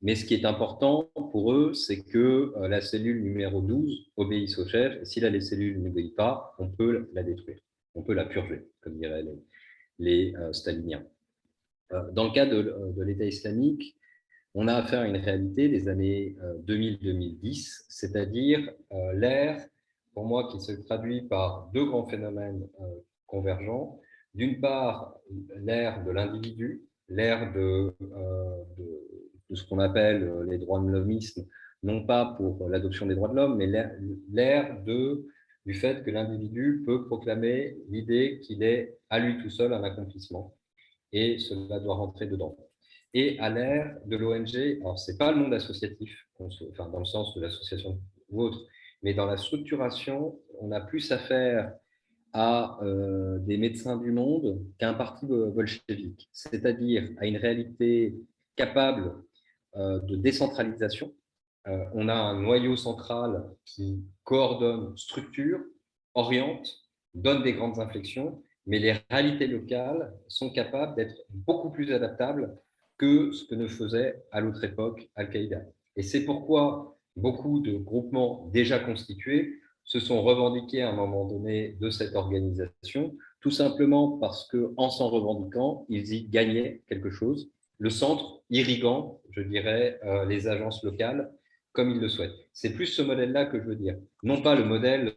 Mais ce qui est important pour eux, c'est que la cellule numéro 12 obéisse au chef. Et si la cellule n'obéit pas, on peut la détruire, on peut la purger, comme diraient les staliniens. Dans le cas de l'État islamique, on a affaire à une réalité des années 2000-2010, c'est-à-dire l'ère, pour moi, qui se traduit par deux grands phénomènes convergents. D'une part, l'ère de l'individu, l'ère de ce qu'on appelle les droits de l'homisme, non pas pour l'adoption des droits de l'homme, mais l'ère du fait que l'individu peut proclamer l'idée qu'il est à lui tout seul un accomplissement, et cela doit rentrer dedans. Et à l'ère de l'ONG, alors ce n'est pas le monde associatif, enfin, dans le sens de l'association ou autre, mais dans la structuration, on a plus affaire à des médecins du monde qu'à un parti bolchevique, c'est-à-dire à une réalité capable de décentralisation. On a un noyau central qui coordonne, structure, oriente, donne des grandes inflexions, mais les réalités locales sont capables d'être beaucoup plus adaptables que ce que ne faisait à l'autre époque Al-Qaïda. Et c'est pourquoi beaucoup de groupements déjà constitués se sont revendiqués à un moment donné de cette organisation, tout simplement parce qu'en s'en revendiquant, ils y gagnaient quelque chose, le centre irriguant, je dirais, les agences locales comme ils le souhaitent. C'est plus ce modèle-là que je veux dire. Non pas le modèle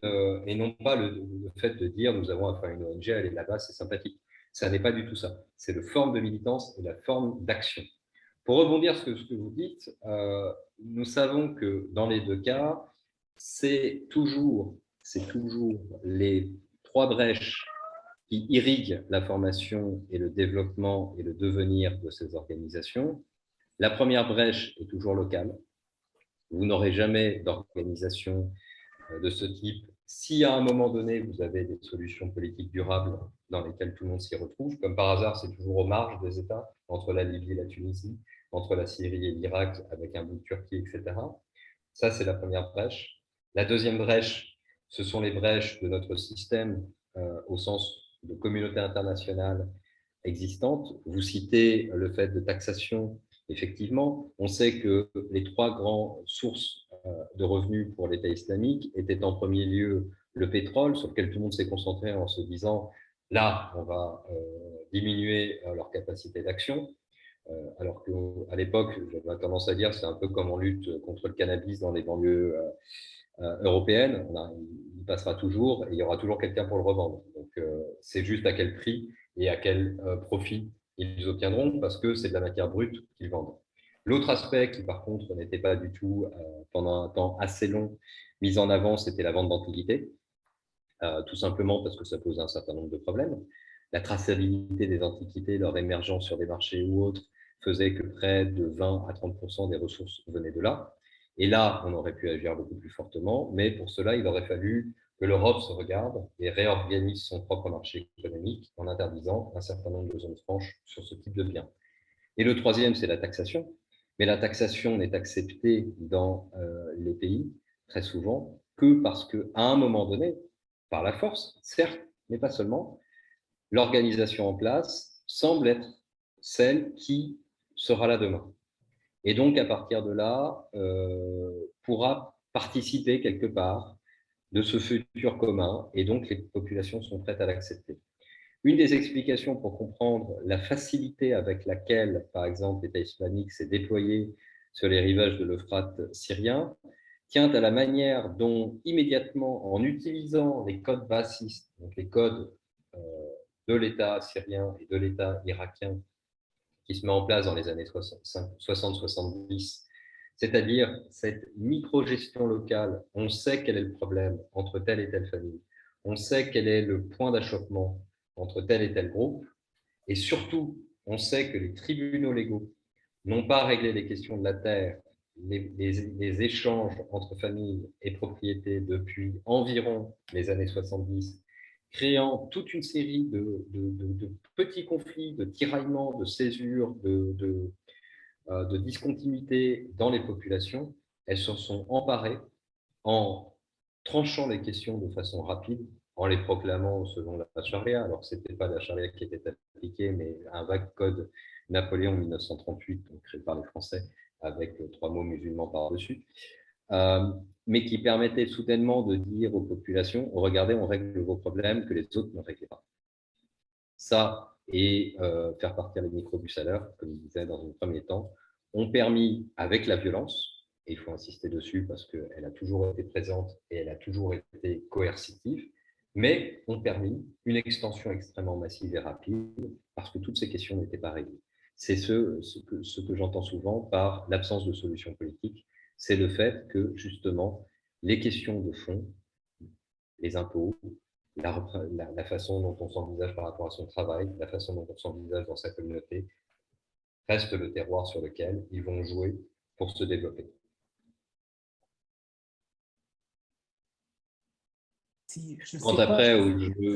et non pas le fait de dire nous avons affaire à une ONG, elle est là-bas, c'est sympathique. Ça n'est pas du tout ça. C'est la forme de militance et la forme d'action. Pour rebondir sur ce que vous dites, nous savons que dans les deux cas, c'est toujours les trois brèches qui irriguent la formation et le développement et le devenir de ces organisations. La première brèche est toujours locale. Vous n'aurez jamais d'organisation de ce type si à un moment donné, vous avez des solutions politiques durables dans lesquelles tout le monde s'y retrouve. Comme par hasard, c'est toujours aux marges des États, entre la Libye et la Tunisie, entre la Syrie et l'Irak, avec un bout de Turquie, etc. Ça, c'est la première brèche. La deuxième brèche, ce sont les brèches de notre système au sens de communauté internationale existante. Vous citez le fait de taxation. Effectivement, on sait que les trois grandes sources de revenus pour l'État islamique étaient en premier lieu le pétrole, sur lequel tout le monde s'est concentré en se disant là, on va diminuer leur capacité d'action. Alors qu'à l'époque, j'avais tendance à dire c'est un peu comme on lutte contre le cannabis dans les banlieues européennes. Il passera toujours et il y aura toujours quelqu'un pour le revendre. Donc, c'est juste à quel prix et à quel profit ils obtiendront parce que c'est de la matière brute qu'ils vendent. L'autre aspect qui, par contre, n'était pas du tout, pendant un temps assez long, mis en avant, c'était la vente d'antiquités, tout simplement parce que ça posait un certain nombre de problèmes. La traçabilité des antiquités, leur émergence sur des marchés ou autres, faisait que près de 20 à 30% des ressources venaient de là. Et là, on aurait pu agir beaucoup plus fortement, mais pour cela, il aurait fallu que l'Europe se regarde et réorganise son propre marché économique en interdisant un certain nombre de zones franches sur ce type de biens. Et le troisième, c'est la taxation. Mais la taxation n'est acceptée dans les pays, très souvent, que parce qu'à un moment donné, par la force, certes, mais pas seulement, l'organisation en place semble être celle qui sera là demain. Et donc, à partir de là, pourra participer quelque part de ce futur commun, et donc les populations sont prêtes à l'accepter. Une des explications pour comprendre la facilité avec laquelle, par exemple, l'État islamique s'est déployé sur les rivages de l'Euphrate syrien tient à la manière dont, immédiatement, en utilisant les codes bassistes, donc les codes de l'État syrien et de l'État irakien qui se met en place dans les années 60-70, c'est-à-dire cette micro-gestion locale, on sait quel est le problème entre telle et telle famille, on sait quel est le point d'achoppement entre tel et tel groupe, et surtout, on sait que les tribunaux légaux n'ont pas réglé les questions de la terre, les échanges entre familles et propriétés depuis environ les années 70, créant toute une série de petits conflits, de tiraillements, de césures, de discontinuité dans les populations. Elles se sont emparées en tranchant les questions de façon rapide, en les proclamant selon la charia. Alors, ce n'était pas la charia qui était appliquée, mais un vague code Napoléon 1938, donc créé par les Français, avec 3 mots musulmans par-dessus, mais qui permettait soudainement de dire aux populations, regardez, on règle vos problèmes que les autres ne réglaient pas. Ça, et faire partir les microbus à l'heure, comme je disais dans un premier temps, ont permis, avec la violence, et il faut insister dessus parce qu'elle a toujours été présente et elle a toujours été coercitive, mais ont permis une extension extrêmement massive et rapide parce que toutes ces questions n'étaient pas réglées. C'est ce que j'entends souvent par l'absence de solution politique, c'est le fait que, justement, les questions de fond, les impôts, la façon dont on s'envisage par rapport à son travail, la façon dont on s'envisage dans sa communauté, reste le terroir sur lequel ils vont jouer pour se développer. Si, je Quand sais après, pas,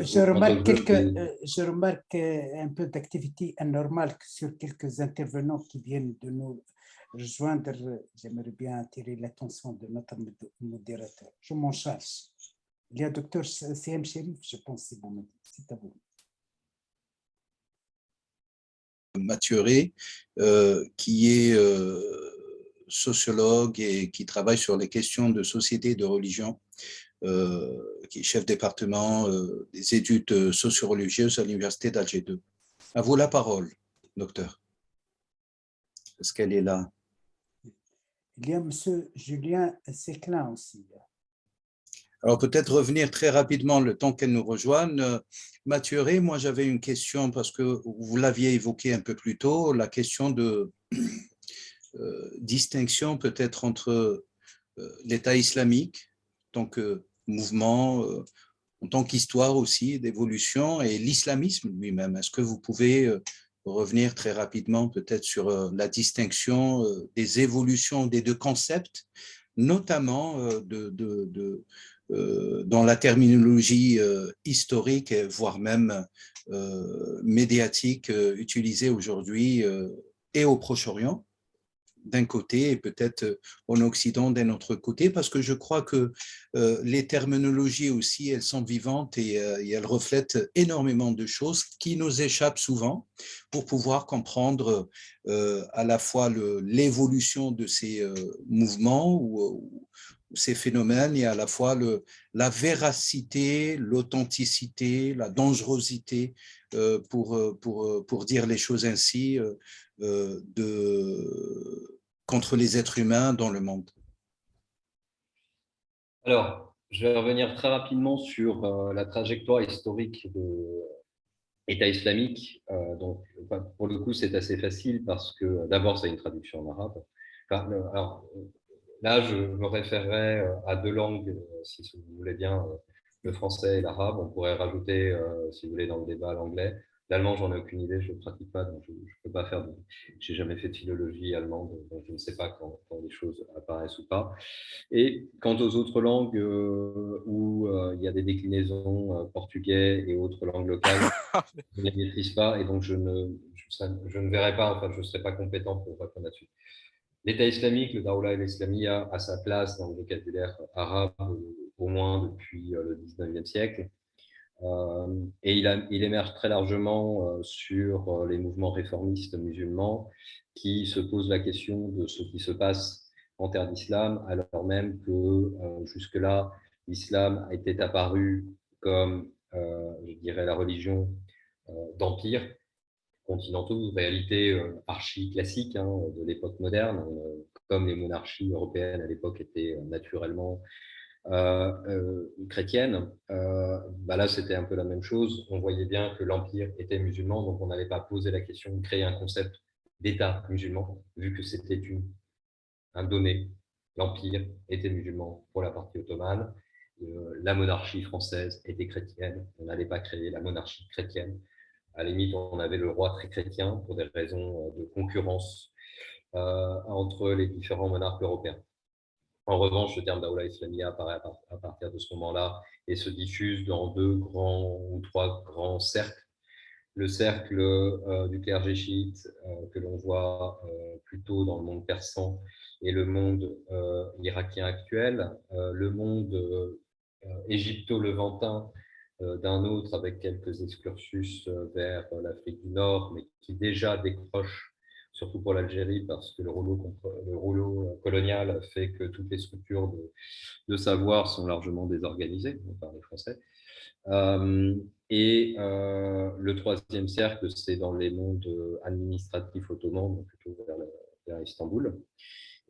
je remarque un peu d'activité anormale sur quelques intervenants qui viennent de nous rejoindre. J'aimerais bien attirer l'attention de notre modérateur. Je m'en charge. Il y a docteur CM Chérif, je pense, c'est bon, c'est à vous. Maturé, qui est sociologue et qui travaille sur les questions de société et de religion, qui est chef département des études socio-religieuses à l'université d'Alger 2. À vous la parole, docteur. Est-ce qu'elle est là? Il y a monsieur Julien Séclin aussi. Alors, peut-être revenir très rapidement le temps qu'elle nous rejoigne. Mathuré, moi, j'avais une question parce que vous l'aviez évoqué un peu plus tôt, la question de distinction peut-être entre l'État islamique, en tant que mouvement, en tant qu'histoire aussi d'évolution, et l'islamisme lui-même. Est-ce que vous pouvez revenir très rapidement peut-être sur la distinction des évolutions des deux concepts, notamment dans la terminologie historique, voire même médiatique utilisée aujourd'hui et au Proche-Orient d'un côté et peut-être en Occident d'un autre côté, parce que je crois que les terminologies aussi, elles sont vivantes et elles reflètent énormément de choses qui nous échappent souvent pour pouvoir comprendre à la fois l'évolution de ces mouvements ou ces phénomènes et à la fois la véracité, l'authenticité, la dangerosité, pour dire les choses ainsi, contre les êtres humains dans le monde. Alors, je vais revenir très rapidement sur la trajectoire historique de l'État islamique. Donc, pour le coup, c'est assez facile parce que d'abord, c'est une traduction en arabe. Enfin, alors, là, je me référerai à 2 langues, si vous voulez bien, le français et l'arabe. On pourrait rajouter, si vous voulez, dans le débat, l'anglais. L'allemand, j'en ai aucune idée, je ne pratique pas, donc je ne peux pas faire. J'ai jamais fait de philologie allemande, donc je ne sais pas quand les choses apparaissent ou pas. Et quant aux autres langues où il y a des déclinaisons portugais et autres langues locales, je ne les maîtrise pas et donc je ne verrai pas, enfin, je ne serai pas compétent pour répondre là-dessus. L'État islamique, le Daoula et l'Islamia, a sa place dans le vocabulaire arabe au moins depuis le 19e siècle. Et il émerge très largement sur les mouvements réformistes musulmans qui se posent la question de ce qui se passe en terre d'islam, alors même que jusque-là, l'islam était apparu comme, je dirais, la religion d'empire continentaux, réalité archi-classique de l'époque moderne, comme les monarchies européennes à l'époque étaient naturellement chrétienne, là c'était un peu la même chose. On voyait bien que l'Empire était musulman, donc on n'allait pas poser la question de créer un concept d'État musulman, vu que c'était un donné. L'Empire était musulman pour la partie ottomane, la monarchie française était chrétienne, on n'allait pas créer la monarchie chrétienne À la limite, on avait le roi très chrétien pour des raisons de concurrence entre les différents monarques européens. En revanche, le terme Daoula Islamia apparaît à partir de ce moment-là et se diffuse dans 2 grands ou 3 grands cercles. Le cercle du clergé chiite que l'on voit plutôt dans le monde persan et le monde irakien actuel, le monde égypto-levantin d'un autre avec quelques excursus vers l'Afrique du Nord, mais qui déjà décroche, surtout pour l'Algérie, parce que le rouleau colonial fait que toutes les structures de savoir sont largement désorganisées, on parle français. Le 3e cercle, c'est dans les mondes administratifs ottomans, donc plutôt vers Istanbul.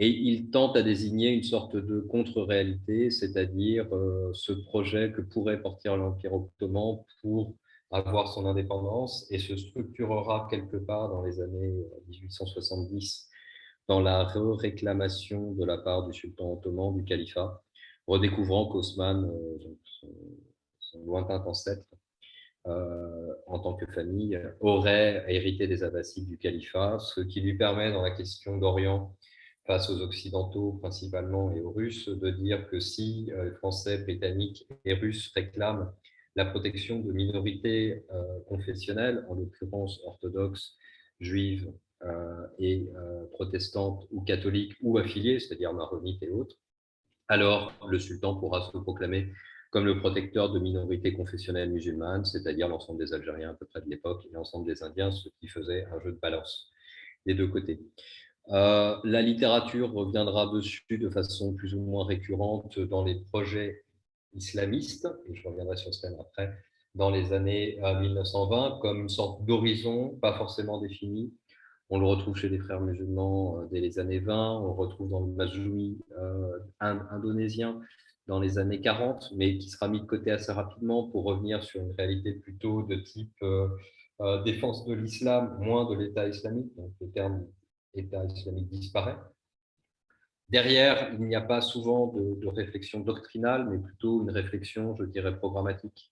Et il tente à désigner une sorte de contre-réalité, c'est-à-dire ce projet que pourrait porter l'Empire ottoman pour avoir son indépendance et se structurera quelque part dans les années 1870 dans la réclamation de la part du sultan ottoman du califat, redécouvrant qu'Osman, son lointain ancêtre, en tant que famille, aurait hérité des Abbassides du califat, ce qui lui permet, dans la question d'Orient, face aux Occidentaux principalement et aux Russes, de dire que si les Français, Britanniques et Russes réclament la protection de minorités confessionnelles, en l'occurrence orthodoxes, juives et protestantes ou catholiques ou affiliées, c'est-à-dire maronites et autres, alors le sultan pourra se proclamer comme le protecteur de minorités confessionnelles musulmanes, c'est-à-dire l'ensemble des Algériens à peu près de l'époque et l'ensemble des Indiens, ce qui faisait un jeu de balance des 2 côtés. La littérature reviendra dessus de façon plus ou moins récurrente dans les projets islamistes, et je reviendrai sur ce thème après, dans les années 1920, comme une sorte d'horizon, pas forcément défini. On le retrouve chez les frères musulmans dès les années 20, on le retrouve dans le Mazdoui indonésien dans les années 40, mais qui sera mis de côté assez rapidement pour revenir sur une réalité plutôt de type défense de l'islam, moins de l'État islamique, donc le terme État islamique disparaît. Derrière, il n'y a pas souvent de réflexion doctrinale, mais plutôt une réflexion, je dirais, programmatique.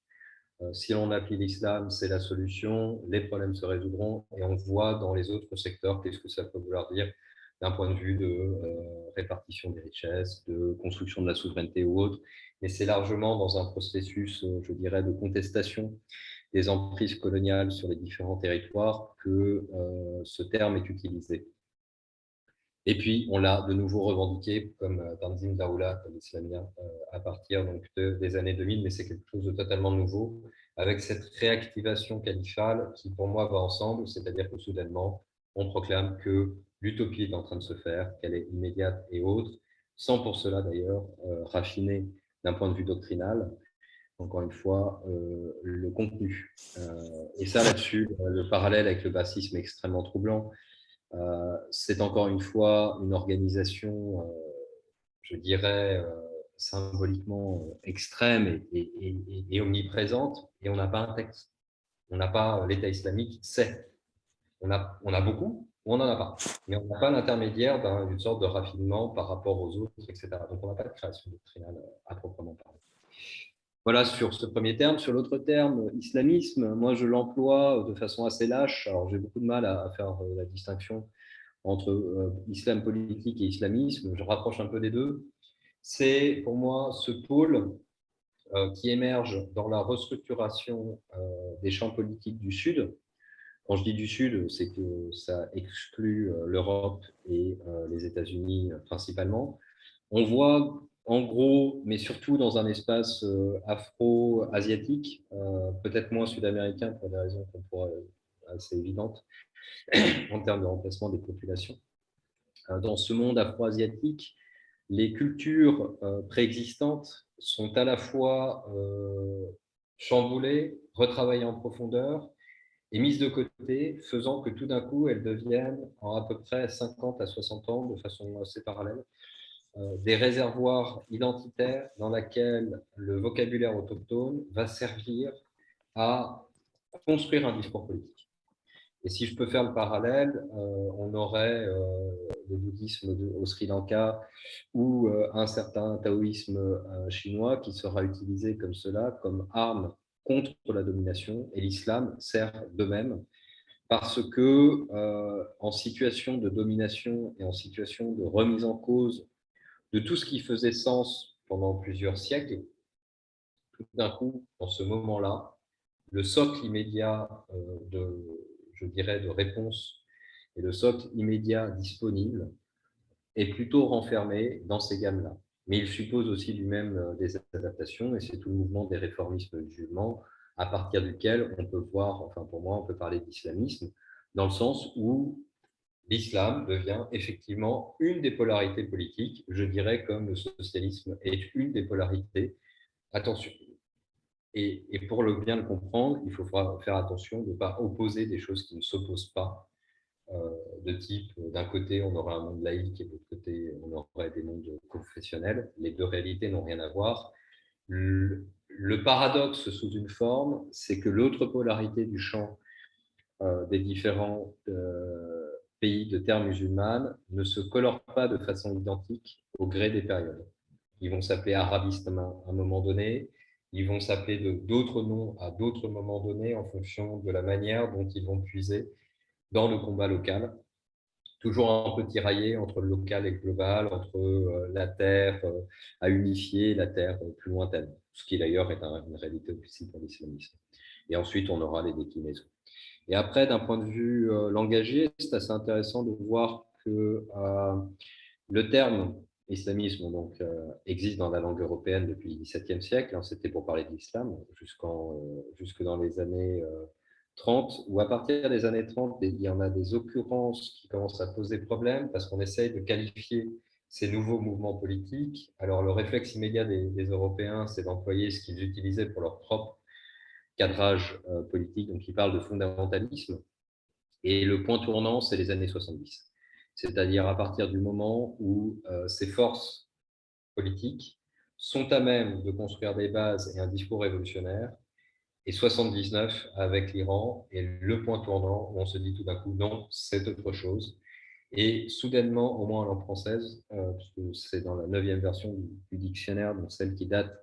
Si l'on applique l'islam, c'est la solution, les problèmes se résoudront, et on voit dans les autres secteurs qu'est-ce que ça peut vouloir dire d'un point de vue de répartition des richesses, de construction de la souveraineté ou autre. Mais c'est largement dans un processus, je dirais, de contestation des emprises coloniales sur les différents territoires que ce terme est utilisé. Et puis, on l'a de nouveau revendiqué comme Tanzim Daoula, comme islamien, à partir donc, des années 2000, mais c'est quelque chose de totalement nouveau, avec cette réactivation califale qui, pour moi, va ensemble, c'est-à-dire que soudainement, on proclame que l'utopie est en train de se faire, qu'elle est immédiate et autre, sans pour cela d'ailleurs raffiner d'un point de vue doctrinal, encore une fois, le contenu. Et ça, là-dessus, le parallèle avec le bassisme est extrêmement troublant. C'est encore une fois une organisation, je dirais, symboliquement extrême et omniprésente, et on n'a pas un texte. On n'a pas l'État islamique, c'est. On a beaucoup, ou on n'en a pas. Mais on n'a pas l'intermédiaire d'une sorte de raffinement par rapport aux autres, etc. Donc on n'a pas de création doctrinale à proprement parler. Voilà sur ce premier terme. Sur l'autre terme, islamisme, moi je l'emploie de façon assez lâche. Alors j'ai beaucoup de mal à faire la distinction entre islam politique et islamisme. Je rapproche un peu des deux. C'est pour moi ce pôle qui émerge dans la restructuration des champs politiques du Sud. Quand je dis du Sud, c'est que ça exclut l'Europe et les États-Unis principalement. On voit en gros, mais surtout dans un espace afro-asiatique, peut-être moins sud-américain pour des raisons qu'on pourrait assez évidentes en termes de remplacement des populations. Dans ce monde afro-asiatique, les cultures préexistantes sont à la fois chamboulées, retravaillées en profondeur et mises de côté, faisant que tout d'un coup, elles deviennent en à peu près 50 à 60 ans, de façon assez parallèle, des réservoirs identitaires dans lesquels le vocabulaire autochtone va servir à construire un discours politique. Et si je peux faire le parallèle, on aurait le bouddhisme au Sri Lanka ou un certain taoïsme chinois qui sera utilisé comme cela, comme arme contre la domination et l'islam sert de même parce que en situation de domination et en situation de remise en cause de tout ce qui faisait sens pendant plusieurs siècles, tout d'un coup, dans ce moment-là, le socle immédiat je dirais, de réponse et le socle immédiat disponible est plutôt renfermé dans ces gammes-là. Mais il suppose aussi lui-même des adaptations, et c'est tout le mouvement des réformismes musulmans, à partir duquel on peut voir, enfin pour moi, on peut parler d'islamisme, dans le sens où l'islam devient effectivement une des polarités politiques, je dirais comme le socialisme est une des polarités. Attention, et pour bien le comprendre, il faut faire attention de ne pas opposer des choses qui ne s'opposent pas, de type, d'un côté, on aurait un monde laïque et de l'autre côté, on aurait des mondes confessionnels. Les deux réalités n'ont rien à voir. Le paradoxe sous une forme, c'est que l'autre polarité du champ des différents pays de terre musulmane ne se colorent pas de façon identique au gré des périodes. Ils vont s'appeler arabistes à un moment donné, ils vont s'appeler d'autres noms à d'autres moments donnés en fonction de la manière dont ils vont puiser dans le combat local, toujours un peu tiraillé entre le local et le global, entre la terre à unifier et la terre plus lointaine, ce qui d'ailleurs est une réalité aussi pour l'islamisme. Et ensuite, on aura les déclinaisons. Et après, d'un point de vue langagier, c'est assez intéressant de voir que le terme islamisme donc, existe dans la langue européenne depuis le XVIIe siècle. Hein, c'était pour parler de l'islam jusque dans les années 30, ou à partir des années 30, il y en a des occurrences qui commencent à poser problème parce qu'on essaye de qualifier ces nouveaux mouvements politiques. Alors, le réflexe immédiat des Européens, c'est d'employer ce qu'ils utilisaient pour leur propre cadrage politique, donc ils parlent de fondamentalisme. Et le point tournant, c'est les années 70. C'est-à-dire à partir du moment où ces forces politiques sont à même de construire des bases et un discours révolutionnaire, et 79 avec l'Iran est le point tournant où on se dit tout d'un coup non, c'est autre chose. Et soudainement, au moins en langue française, puisque c'est dans la 9e version du dictionnaire, donc celle qui date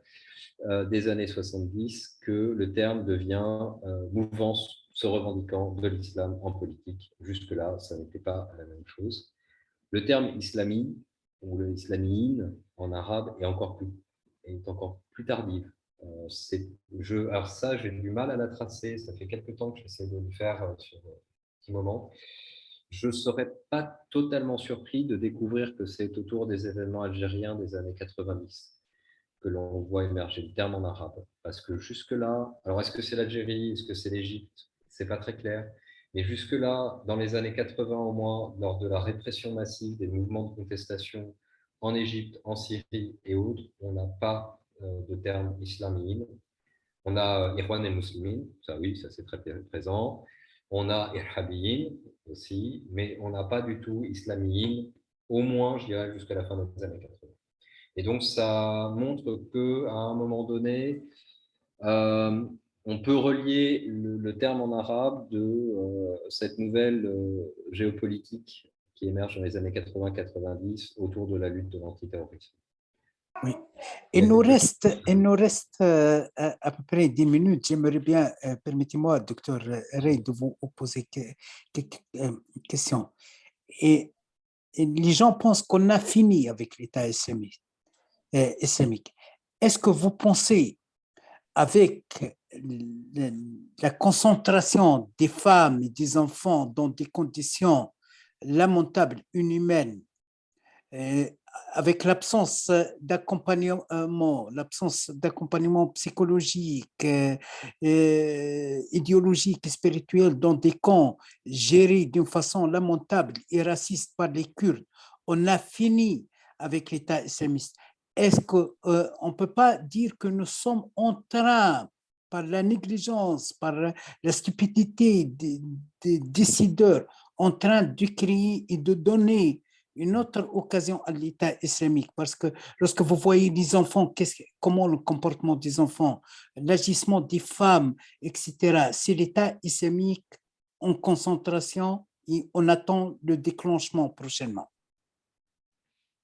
des années 70, que le terme devient mouvance se revendiquant de l'islam en politique. Jusque-là, ça n'était pas la même chose. Le terme islami, ou le islamiyin en arabe, est encore plus tardive. Alors ça, j'ai du mal à la tracer. Ça fait quelques temps que j'essaie de le faire sur un petit moment. Je ne serais pas totalement surpris de découvrir que c'est autour des événements algériens des années 90 que l'on voit émerger le terme en arabe. Parce que jusque-là, alors est-ce que c'est l'Algérie, est-ce que c'est l'Égypte? Ce n'est pas très clair. Mais jusque-là, dans les années 80 au moins, lors de la répression massive des mouvements de contestation en Égypte, en Syrie et autres, on n'a pas de terme islamiyin. On a Irwan et Muslimin, ça oui, ça c'est très présent. On a Irhabiyin aussi, mais on n'a pas du tout islamiyin, au moins, je dirais, jusqu'à la fin des années 80. Et donc, ça montre qu'à un moment donné, on peut relier le terme en arabe de cette nouvelle géopolitique qui émerge dans les années 80-90 autour de la lutte de l'antiterrorisme. Oui. Il nous reste à peu près 10 minutes. J'aimerais bien, permettez-moi, docteur Rey, de vous poser quelques questions. Et les gens pensent qu'on a fini avec l'État islamique. Est-ce que vous pensez, avec la concentration des femmes et des enfants dans des conditions lamentables, inhumaines, avec l'absence d'accompagnement psychologique, idéologique et spirituel dans des camps gérés d'une façon lamentable et raciste par les Kurdes, on a fini avec l'État islamiste. Est-ce qu'on ne peut pas dire que nous sommes en train, par la négligence, par la stupidité des décideurs, en train de créer et de donner une autre occasion à l'État islamique? Parce que lorsque vous voyez les enfants, comment le comportement des enfants, l'agissement des femmes, etc., c'est l'État islamique en concentration et on attend le déclenchement prochainement.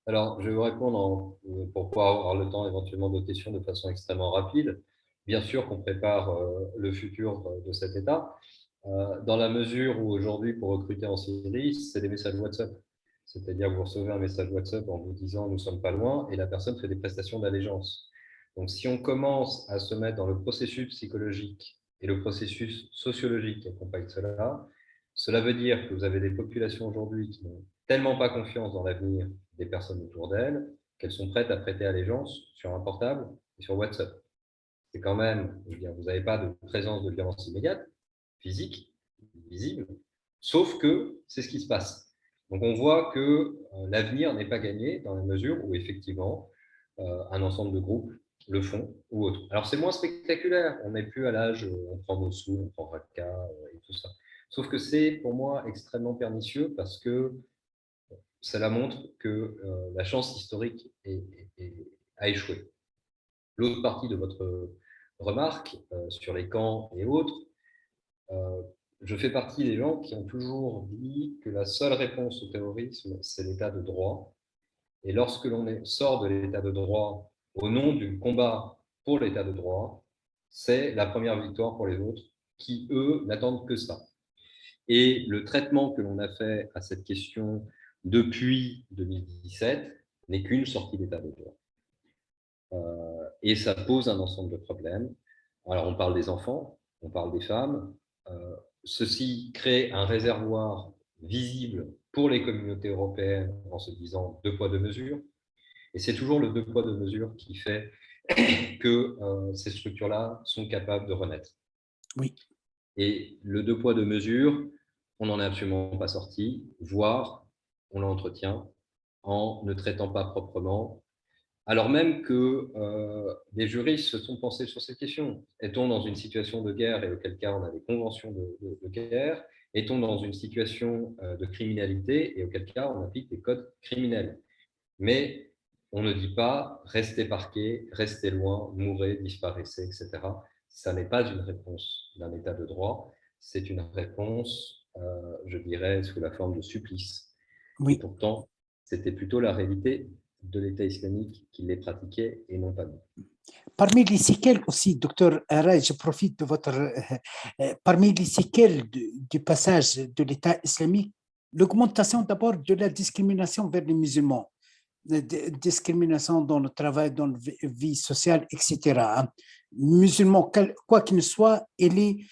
Alors, je vais vous répondre pour pouvoir avoir le temps éventuellement de questions de façon extrêmement rapide. bien sûr qu'on prépare le futur de cet État, dans la mesure où aujourd'hui, pour recruter en Syrie, c'est des messages WhatsApp. C'est-à-dire que vous recevez un message WhatsApp en vous disant « nous ne sommes pas loin » et la personne fait des prestations d'allégeance. Donc, si on commence à se mettre dans le processus psychologique et le processus sociologique qui accompagne cela, cela veut dire que vous avez des populations aujourd'hui qui n'ont tellement pas confiance dans l'avenir des personnes autour d'elles qu'elles sont prêtes à prêter allégeance sur un portable et sur WhatsApp. C'est quand même, vous n'avez pas de présence de violence immédiate, physique, visible, sauf que c'est ce qui se passe. Donc on voit que l'avenir n'est pas gagné dans la mesure où effectivement un ensemble de groupes le font ou autre. Alors c'est moins spectaculaire, on n'est plus à l'âge on prend nos sous, on prend Radka et tout ça. Sauf que c'est pour moi extrêmement pernicieux parce que cela montre que la chance historique a échoué. L'autre partie de votre remarque sur les camps et autres, je fais partie des gens qui ont toujours dit que la seule réponse au terrorisme, c'est l'état de droit. Et lorsque l'on sort de l'état de droit au nom du combat pour l'état de droit, c'est la première victoire pour les autres qui, eux, n'attendent que ça. Et le traitement que l'on a fait à cette question depuis 2017 n'est qu'une sortie d'état de droit. Et ça pose un ensemble de problèmes. Alors, on parle des enfants, on parle des femmes. Ceci crée un réservoir visible pour les communautés européennes en se disant deux poids, deux mesures. Et c'est toujours le deux poids, deux mesures qui fait que ces structures-là sont capables de renaître. Oui. Et le deux poids, deux mesures, on n'en est absolument pas sorti, voire on l'entretient en ne traitant pas proprement, alors même que des juristes se sont pensés sur cette question. Est-on dans une situation de guerre, et auquel cas on a des conventions de guerre? Est-on dans une situation de criminalité, et auquel cas on applique des codes criminels? Mais on ne dit pas restez parqués, restez loin, mourrez, disparaissez, etc. Ça n'est pas une réponse d'un état de droit, c'est une réponse, je dirais, sous la forme de supplice. Oui. Et pourtant, c'était plutôt la réalité de l'État islamique qui les pratiquait et non pas nous. Parmi les séquelles aussi, docteur Ray, je profite de votre... parmi les séquelles du passage de l'État islamique, l'augmentation d'abord de la discrimination vers les musulmans, discrimination dans le travail, dans la vie sociale, etc. Musulman, quoi qu'il ne soit, il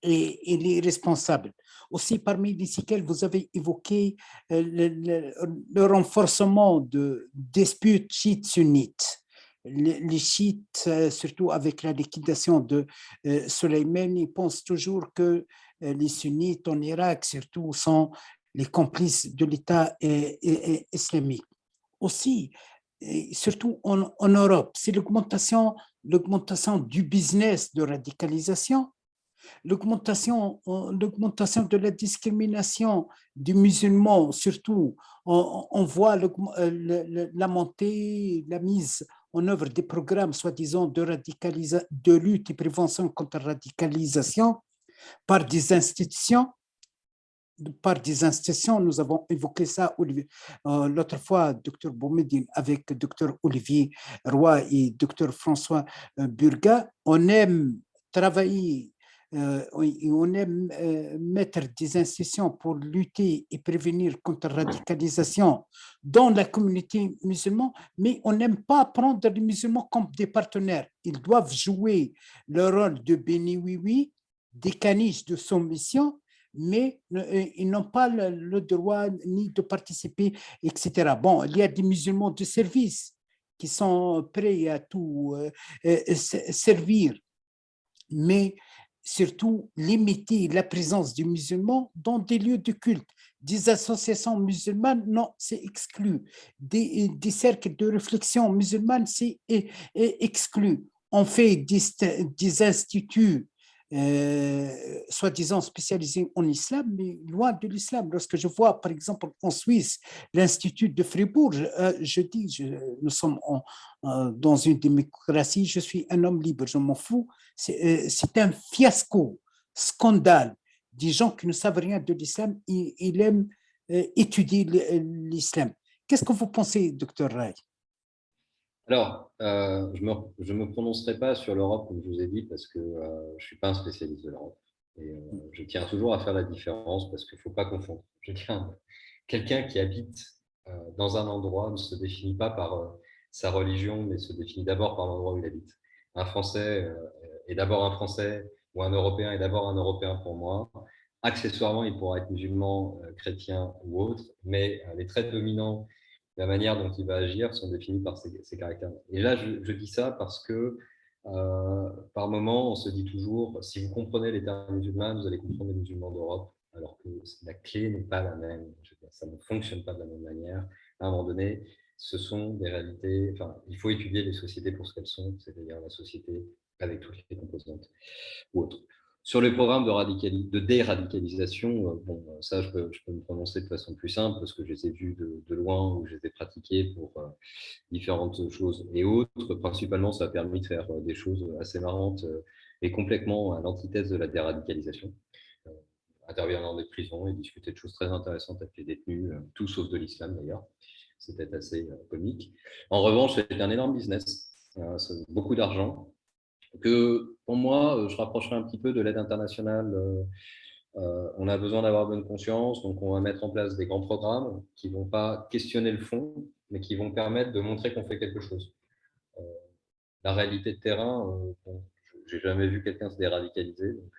est responsable. Aussi, parmi les séquelles, vous avez évoqué le renforcement de disputes chiites-sunnites. Les chiites, surtout avec la liquidation de Soleimani, pensent toujours que les sunnites en Irak, surtout, sont les complices de l'État islamique. Aussi, surtout en Europe, c'est l'augmentation du business de radicalisation, l'augmentation de la discrimination du musulman, surtout, on voit la montée, la mise en œuvre des programmes soi-disant de lutte et prévention contre la radicalisation par des institutions. Nous avons évoqué ça l'autre fois, Dr Boumedine, avec Dr Olivier Roy et Dr François Burga. On aime travailler, on aime mettre des institutions pour lutter et prévenir contre la radicalisation dans la communauté musulmane, mais on n'aime pas prendre les musulmans comme des partenaires. Ils doivent jouer le rôle de béni oui-oui, des caniches de soumission, mais ils n'ont pas le droit ni de participer, etc. Bon, il y a des musulmans de service qui sont prêts à tout servir, mais surtout limiter la présence des musulmans dans des lieux de culte. Des associations musulmanes, non, c'est exclu. Des cercles de réflexion musulmane, c'est exclu. On fait des instituts soi-disant spécialisés en islam, mais loin de l'islam. Lorsque je vois, par exemple, en Suisse, l'Institut de Fribourg, je dis, nous sommes dans une démocratie, je suis un homme libre, je m'en fous. C'est un fiasco, scandale. Des gens qui ne savent rien de l'islam, ils aiment étudier l'islam. Qu'est-ce que vous pensez, docteur Ray? Alors, je me prononcerai pas sur l'Europe, comme je vous ai dit, parce que je ne suis pas un spécialiste de l'Europe. Et je tiens toujours à faire la différence parce qu'il ne faut pas confondre. Quelqu'un qui habite dans un endroit ne se définit pas par sa religion, mais se définit d'abord par l'endroit où il habite. Un Français est d'abord un Français, ou un Européen est d'abord un Européen pour moi. Accessoirement, il pourra être musulman, chrétien ou autre, mais les traits dominants, la manière dont il va agir sont définis par ses caractères. Et là, je dis ça parce que par moment, on se dit toujours, si vous comprenez les termes musulmans, vous allez comprendre les musulmans d'Europe, alors que la clé n'est pas la même. Je veux dire, ça ne fonctionne pas de la même manière. À un moment donné, ce sont des réalités. Enfin, il faut étudier les sociétés pour ce qu'elles sont, c'est-à-dire la société avec toutes les composantes ou autres. Sur les programmes de déradicalisation, bon, ça, je peux me prononcer de façon plus simple parce que je les ai vus de loin ou je les ai pratiqués pour différentes choses et autres. Principalement, ça a permis de faire des choses assez marrantes et complètement à l'antithèse de la déradicalisation. Intervenir dans des prisons et discuter de choses très intéressantes avec les détenus, tout sauf de l'islam d'ailleurs. C'était assez comique. En revanche, c'était un énorme business, beaucoup d'argent, que pour moi, je rapprocherais un petit peu de l'aide internationale. On a besoin d'avoir bonne conscience, donc on va mettre en place des grands programmes qui ne vont pas questionner le fond, mais qui vont permettre de montrer qu'on fait quelque chose. La réalité de terrain, bon, je n'ai jamais vu quelqu'un se déradicaliser, donc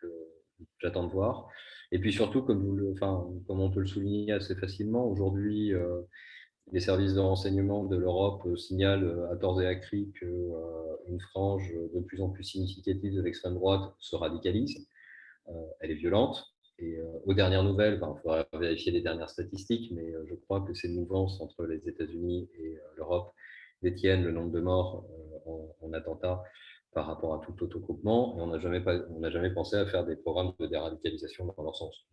j'attends de voir. Et puis surtout, comme on peut le souligner assez facilement, aujourd'hui, les services de renseignement de l'Europe signalent à tort et à cri qu'une frange de plus en plus significative de l'extrême droite se radicalise. Elle est violente. Et aux dernières nouvelles, il faudra vérifier les dernières statistiques, mais je crois que ces mouvances entre les États-Unis et l'Europe détiennent le nombre de morts en attentat par rapport à tout autogroupement. Et on n'a jamais pensé à faire des programmes de déradicalisation dans leur sens.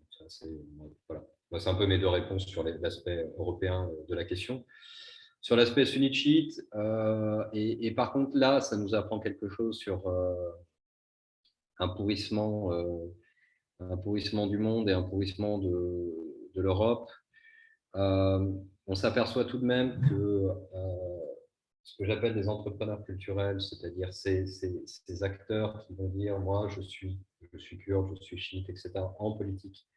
Voilà. C'est un peu mes deux réponses sur l'aspect européen de la question. Sur l'aspect sunnite, et par contre, là, ça nous apprend quelque chose sur un pourrissement du monde et un pourrissement de l'Europe. On s'aperçoit tout de même que ce que j'appelle des entrepreneurs culturels, c'est-à-dire ces acteurs qui vont dire « moi, je suis kurde, je suis chiite, etc. » en politique,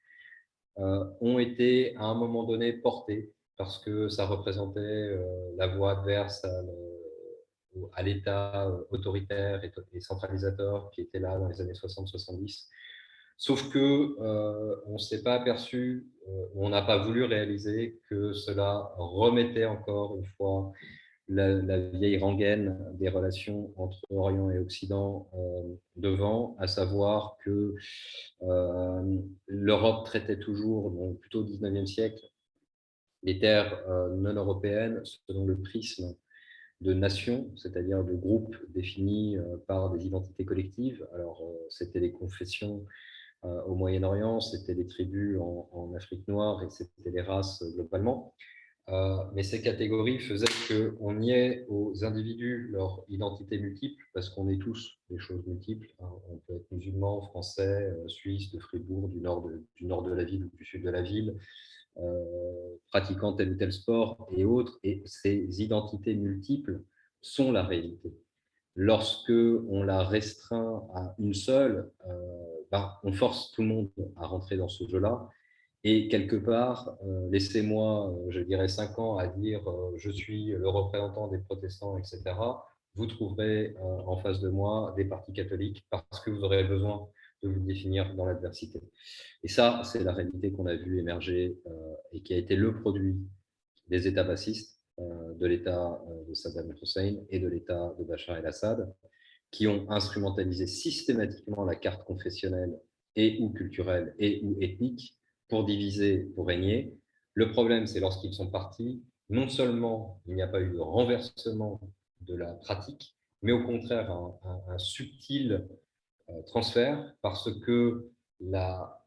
ont été à un moment donné portés parce que ça représentait la voie adverse à l'État autoritaire et centralisateur qui était là dans les années 60-70. Sauf que on ne s'est pas aperçu, on n'a pas voulu réaliser que cela remettait encore une fois la vieille rengaine des relations entre Orient et Occident devant, à savoir que l'Europe traitait toujours, donc plutôt au XIXe siècle, les terres non européennes selon le prisme de nations, c'est-à-dire de groupes définis par des identités collectives. Alors, c'était les confessions au Moyen-Orient, c'était les tribus en Afrique noire et c'était les races globalement. Mais ces catégories faisaient qu'on niait aux individus leur identité multiple, parce qu'on est tous des choses multiples. On peut être musulman, français, suisse, de Fribourg, du nord de la ville ou du sud de la ville, pratiquant tel ou tel sport et autres. Et ces identités multiples sont la réalité. Lorsque on la restreint à une seule, on force tout le monde à rentrer dans ce jeu-là. Et quelque part, laissez-moi, je dirais 5 ans à dire je suis le représentant des protestants, etc. Vous trouverez en face de moi des partis catholiques parce que vous aurez besoin de vous définir dans l'adversité. Et ça, c'est la réalité qu'on a vue émerger et qui a été le produit des États bassistes, de l'État de Saddam Hussein et de l'État de Bachar el-Assad, qui ont instrumentalisé systématiquement la carte confessionnelle et ou culturelle et ou ethnique pour diviser, pour régner. Le problème, c'est lorsqu'ils sont partis, non seulement il n'y a pas eu de renversement de la pratique, mais au contraire un subtil transfert parce que la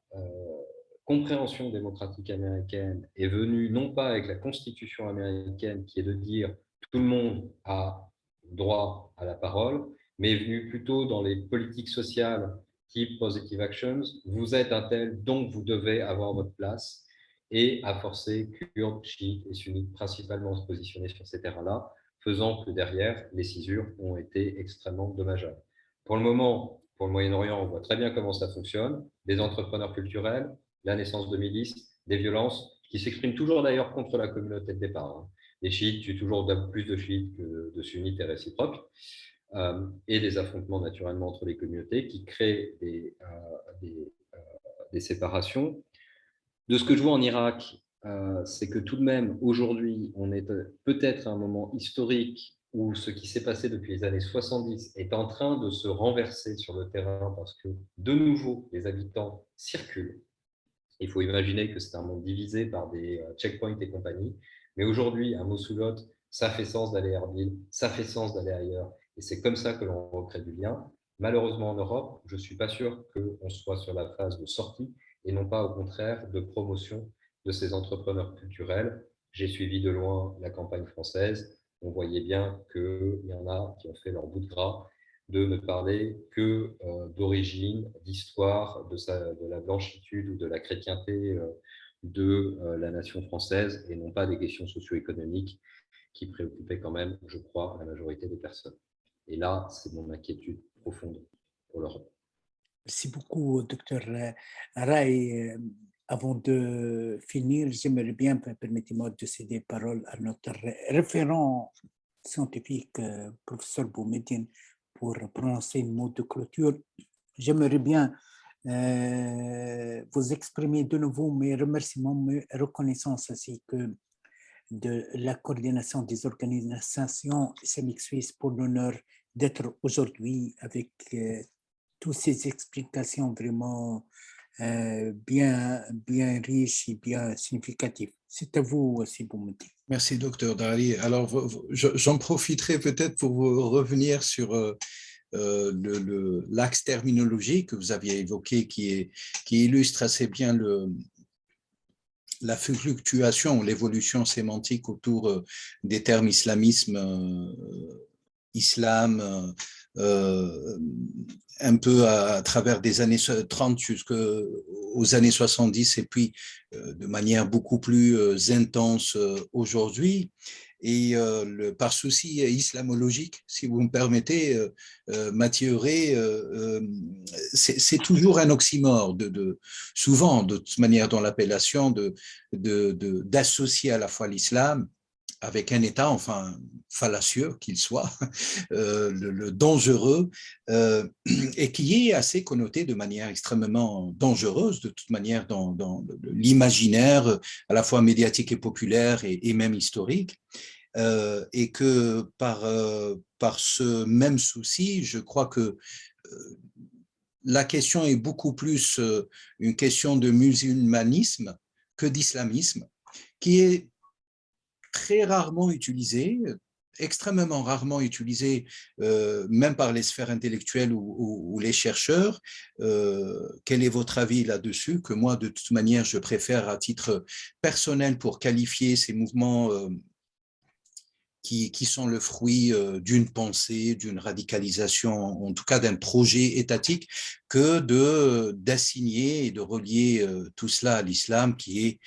compréhension démocratique américaine est venue non pas avec la constitution américaine qui est de dire tout le monde a droit à la parole, mais est venue plutôt dans les politiques sociales type positive actions. Vous êtes un tel, donc vous devez avoir votre place, et à forcer Kurdes, chiites et sunnites principalement se positionner sur ces terrains-là faisant que derrière, les césures ont été extrêmement dommageables. Pour le moment, pour le Moyen-Orient, on voit très bien comment ça fonctionne. Des entrepreneurs culturels, la naissance de milices, des violences qui s'expriment toujours d'ailleurs contre la communauté de départ. Les chiites tuent toujours plus de chiites que de sunnites et réciproques. Et des affrontements naturellement entre les communautés qui créent des séparations. De ce que je vois en Irak, c'est que tout de même, aujourd'hui, on est peut-être à un moment historique où ce qui s'est passé depuis les années 70 est en train de se renverser sur le terrain parce que, de nouveau, les habitants circulent. Il faut imaginer que c'est un monde divisé par des checkpoints et compagnie. Mais aujourd'hui, à Mossoulot, ça fait sens d'aller à Erbil, ça fait sens d'aller ailleurs. Et c'est comme ça que l'on recrée du lien. Malheureusement, en Europe, je ne suis pas sûr qu'on soit sur la phase de sortie et non pas au contraire de promotion de ces entrepreneurs culturels. J'ai suivi de loin la campagne française. On voyait bien qu'il y en a qui ont fait leur bout de gras de ne parler que d'origine, d'histoire, de la blanchitude ou de la chrétienté de la nation française et non pas des questions socio-économiques qui préoccupaient quand même, je crois, la majorité des personnes. Et là, c'est mon inquiétude profonde pour l'Europe. Merci beaucoup, docteur Rai. Avant de finir, j'aimerais bien, permettez-moi de céder parole à notre référent scientifique, professeur Boumediene, pour prononcer une mot de clôture. J'aimerais bien vous exprimer de nouveau mes remerciements, mes reconnaissances ainsi que de la coordination des organisations islamiques suisses pour l'honneur d'être aujourd'hui avec toutes ces explications vraiment bien riches et bien significatives. C'est à vous aussi, Boumediene. Merci, docteur Dari. Alors, j'en profiterai peut-être pour vous revenir sur l'axe terminologique que vous aviez évoqué, qui illustre assez bien la fluctuation, l'évolution sémantique autour des termes islamisme, islam, un peu à travers des années 30 jusqu'aux années 70 et puis de manière beaucoup plus intense aujourd'hui. Et par souci islamologique, si vous me permettez, Mathieu Rey, c'est toujours un oxymore, souvent, de toute manière, dans l'appellation d'associer à la fois l'islam avec un État, enfin, fallacieux qu'il soit, le dangereux, et qui est assez connoté de manière extrêmement dangereuse, de toute manière, dans l'imaginaire, à la fois médiatique et populaire, et même historique. Et que par ce même souci, je crois que la question est beaucoup plus une question de musulmanisme que d'islamisme, qui est très rarement utilisé, extrêmement rarement utilisé, même par les sphères intellectuelles ou les chercheurs. Quel est votre avis là-dessus? Que moi, de toute manière, je préfère à titre personnel pour qualifier ces mouvements qui sont le fruit d'une pensée, d'une radicalisation, en tout cas d'un projet étatique, que d'assigner et de relier tout cela à l'islam qui est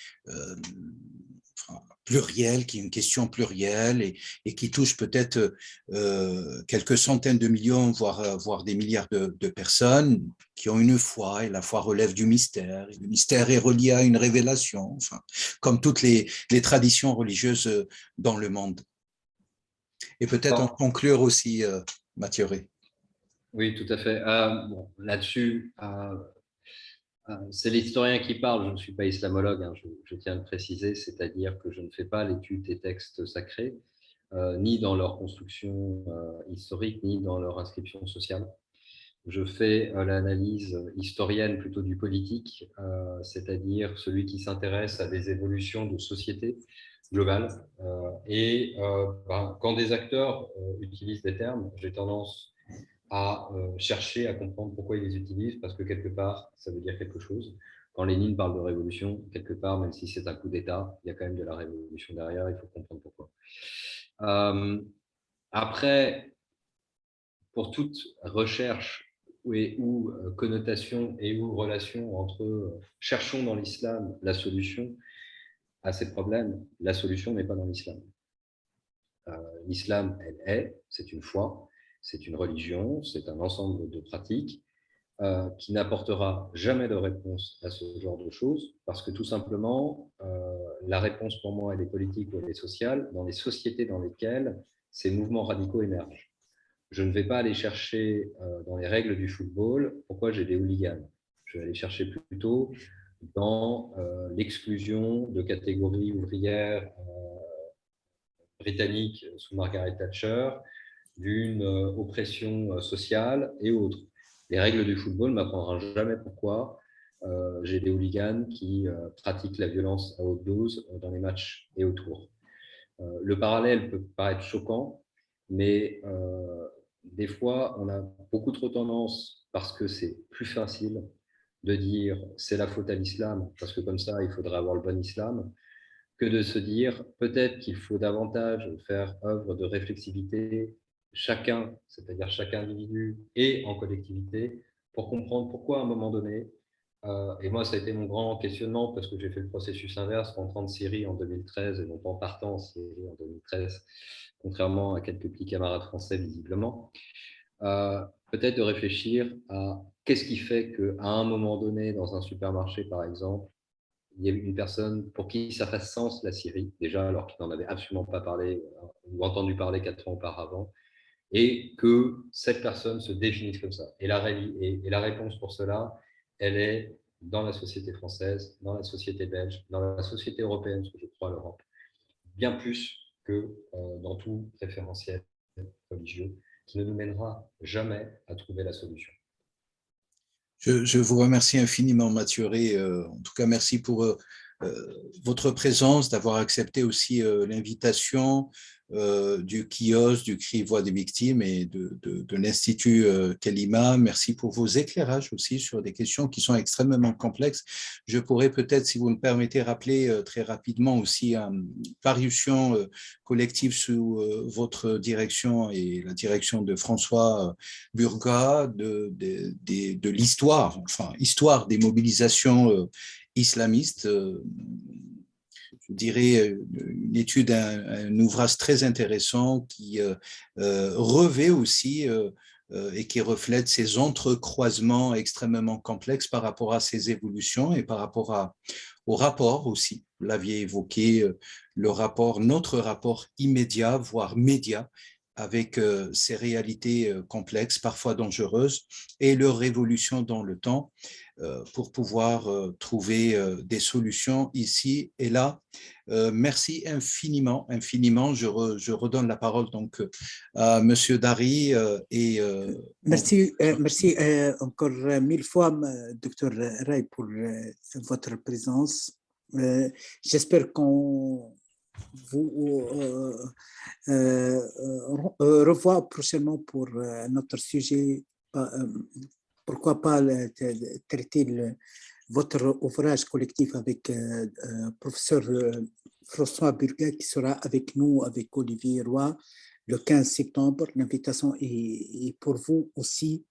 pluriel, qui est une question plurielle et qui touche peut-être quelques centaines de millions, voire des milliards de personnes qui ont une foi, et la foi relève du mystère, et le mystère est relié à une révélation, enfin, comme toutes les traditions religieuses dans le monde. Et peut-être en conclure aussi, Mathieu Rey. Oui, tout à fait. Bon, là-dessus, c'est l'historien qui parle, je ne suis pas islamologue, hein, je tiens à le préciser, c'est-à-dire que je ne fais pas l'étude des textes sacrés, ni dans leur construction historique, ni dans leur inscription sociale. Je fais l'analyse historienne plutôt du politique, c'est-à-dire celui qui s'intéresse à des évolutions de société globale. Quand des acteurs utilisent des termes, j'ai tendance à chercher à comprendre pourquoi ils les utilisent, parce que quelque part, ça veut dire quelque chose. Quand Lénine parle de révolution, quelque part, même si c'est un coup d'État, il y a quand même de la révolution derrière, il faut comprendre pourquoi. Après, pour toute recherche ou connotation et ou relation entre cherchons dans l'islam la solution à ces problèmes, la solution n'est pas dans l'islam. L'islam, c'est une foi, c'est une religion, c'est un ensemble de pratiques qui n'apportera jamais de réponse à ce genre de choses, parce que tout simplement, la réponse pour moi, elle est politique ou elle est sociale, dans les sociétés dans lesquelles ces mouvements radicaux émergent. Je ne vais pas aller chercher dans les règles du football pourquoi j'ai des hooligans. Je vais aller chercher plutôt dans l'exclusion de catégories ouvrières britanniques sous Margaret Thatcher, d'une oppression sociale et autres. Les règles du football ne m'apprendront jamais pourquoi j'ai des hooligans qui pratiquent la violence à haute dose dans les matchs et autour. Le parallèle peut paraître choquant, mais des fois, on a beaucoup trop tendance, parce que c'est plus facile, de dire c'est la faute à l'islam, parce que comme ça, il faudrait avoir le bon islam, que de se dire peut-être qu'il faut davantage faire œuvre de réflexivité, chacun, c'est-à-dire chaque individu et en collectivité, pour comprendre pourquoi à un moment donné, et moi ça a été mon grand questionnement parce que j'ai fait le processus inverse, rentrant de Syrie en 2013 et non pas en partant en Syrie en 2013, contrairement à quelques petits camarades français visiblement, peut-être de réfléchir à qu'est-ce qui fait qu'à un moment donné, dans un supermarché par exemple, il y a une personne pour qui ça fasse sens, la Syrie, déjà, alors qu'il n'en avait absolument pas parlé ou entendu parler 4 ans auparavant, et que cette personne se définisse comme ça. Et la réponse pour cela, elle est dans la société française, dans la société belge, dans la société européenne, ce que je crois à l'Europe, bien plus que dans tout référentiel religieux, qui ne nous mènera jamais à trouver la solution. Je vous remercie infiniment, Mathieu Rey. En tout cas, merci pour votre présence, d'avoir accepté aussi l'invitation du kiosque, du CRI Voix des Victimes et de l'Institut Kelima. Merci pour vos éclairages aussi sur des questions qui sont extrêmement complexes. Je pourrais peut-être, si vous me permettez, rappeler très rapidement aussi une parution collective sous votre direction et la direction de François Burga de l'histoire, enfin, histoire des mobilisations islamistes. Je dirais une étude, un ouvrage très intéressant qui revêt aussi et qui reflète ces entrecroisements extrêmement complexes par rapport à ces évolutions et par rapport au rapport aussi. Vous l'aviez évoqué, le rapport, notre rapport immédiat, voire médiat, avec ces réalités complexes, parfois dangereuses, et leur évolution dans le temps pour pouvoir trouver des solutions ici et là. Merci infiniment, infiniment. Je redonne la parole donc à Monsieur Dari. Merci, merci encore 1000 fois, Dr. Ray, pour votre présence. J'espère qu'on vous revoit prochainement pour notre sujet. Pourquoi pas traiter votre ouvrage collectif avec professeur François Burga qui sera avec nous, avec Olivier Roy, le 15 septembre. L'invitation est pour vous aussi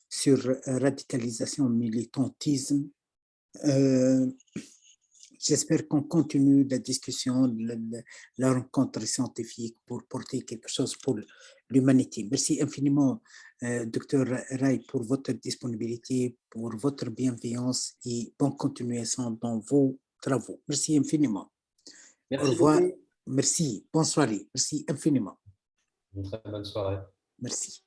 sur radicalisation, militantisme. J'espère qu'on continue la discussion, la rencontre scientifique pour porter quelque chose pour l'humanité. Merci infiniment, Dr. Ray, pour votre disponibilité, pour votre bienveillance et bonne continuation dans vos travaux. Merci infiniment. Merci. Au revoir. Beaucoup. Merci. Bonne soirée. Merci infiniment. Une très bonne soirée. Merci.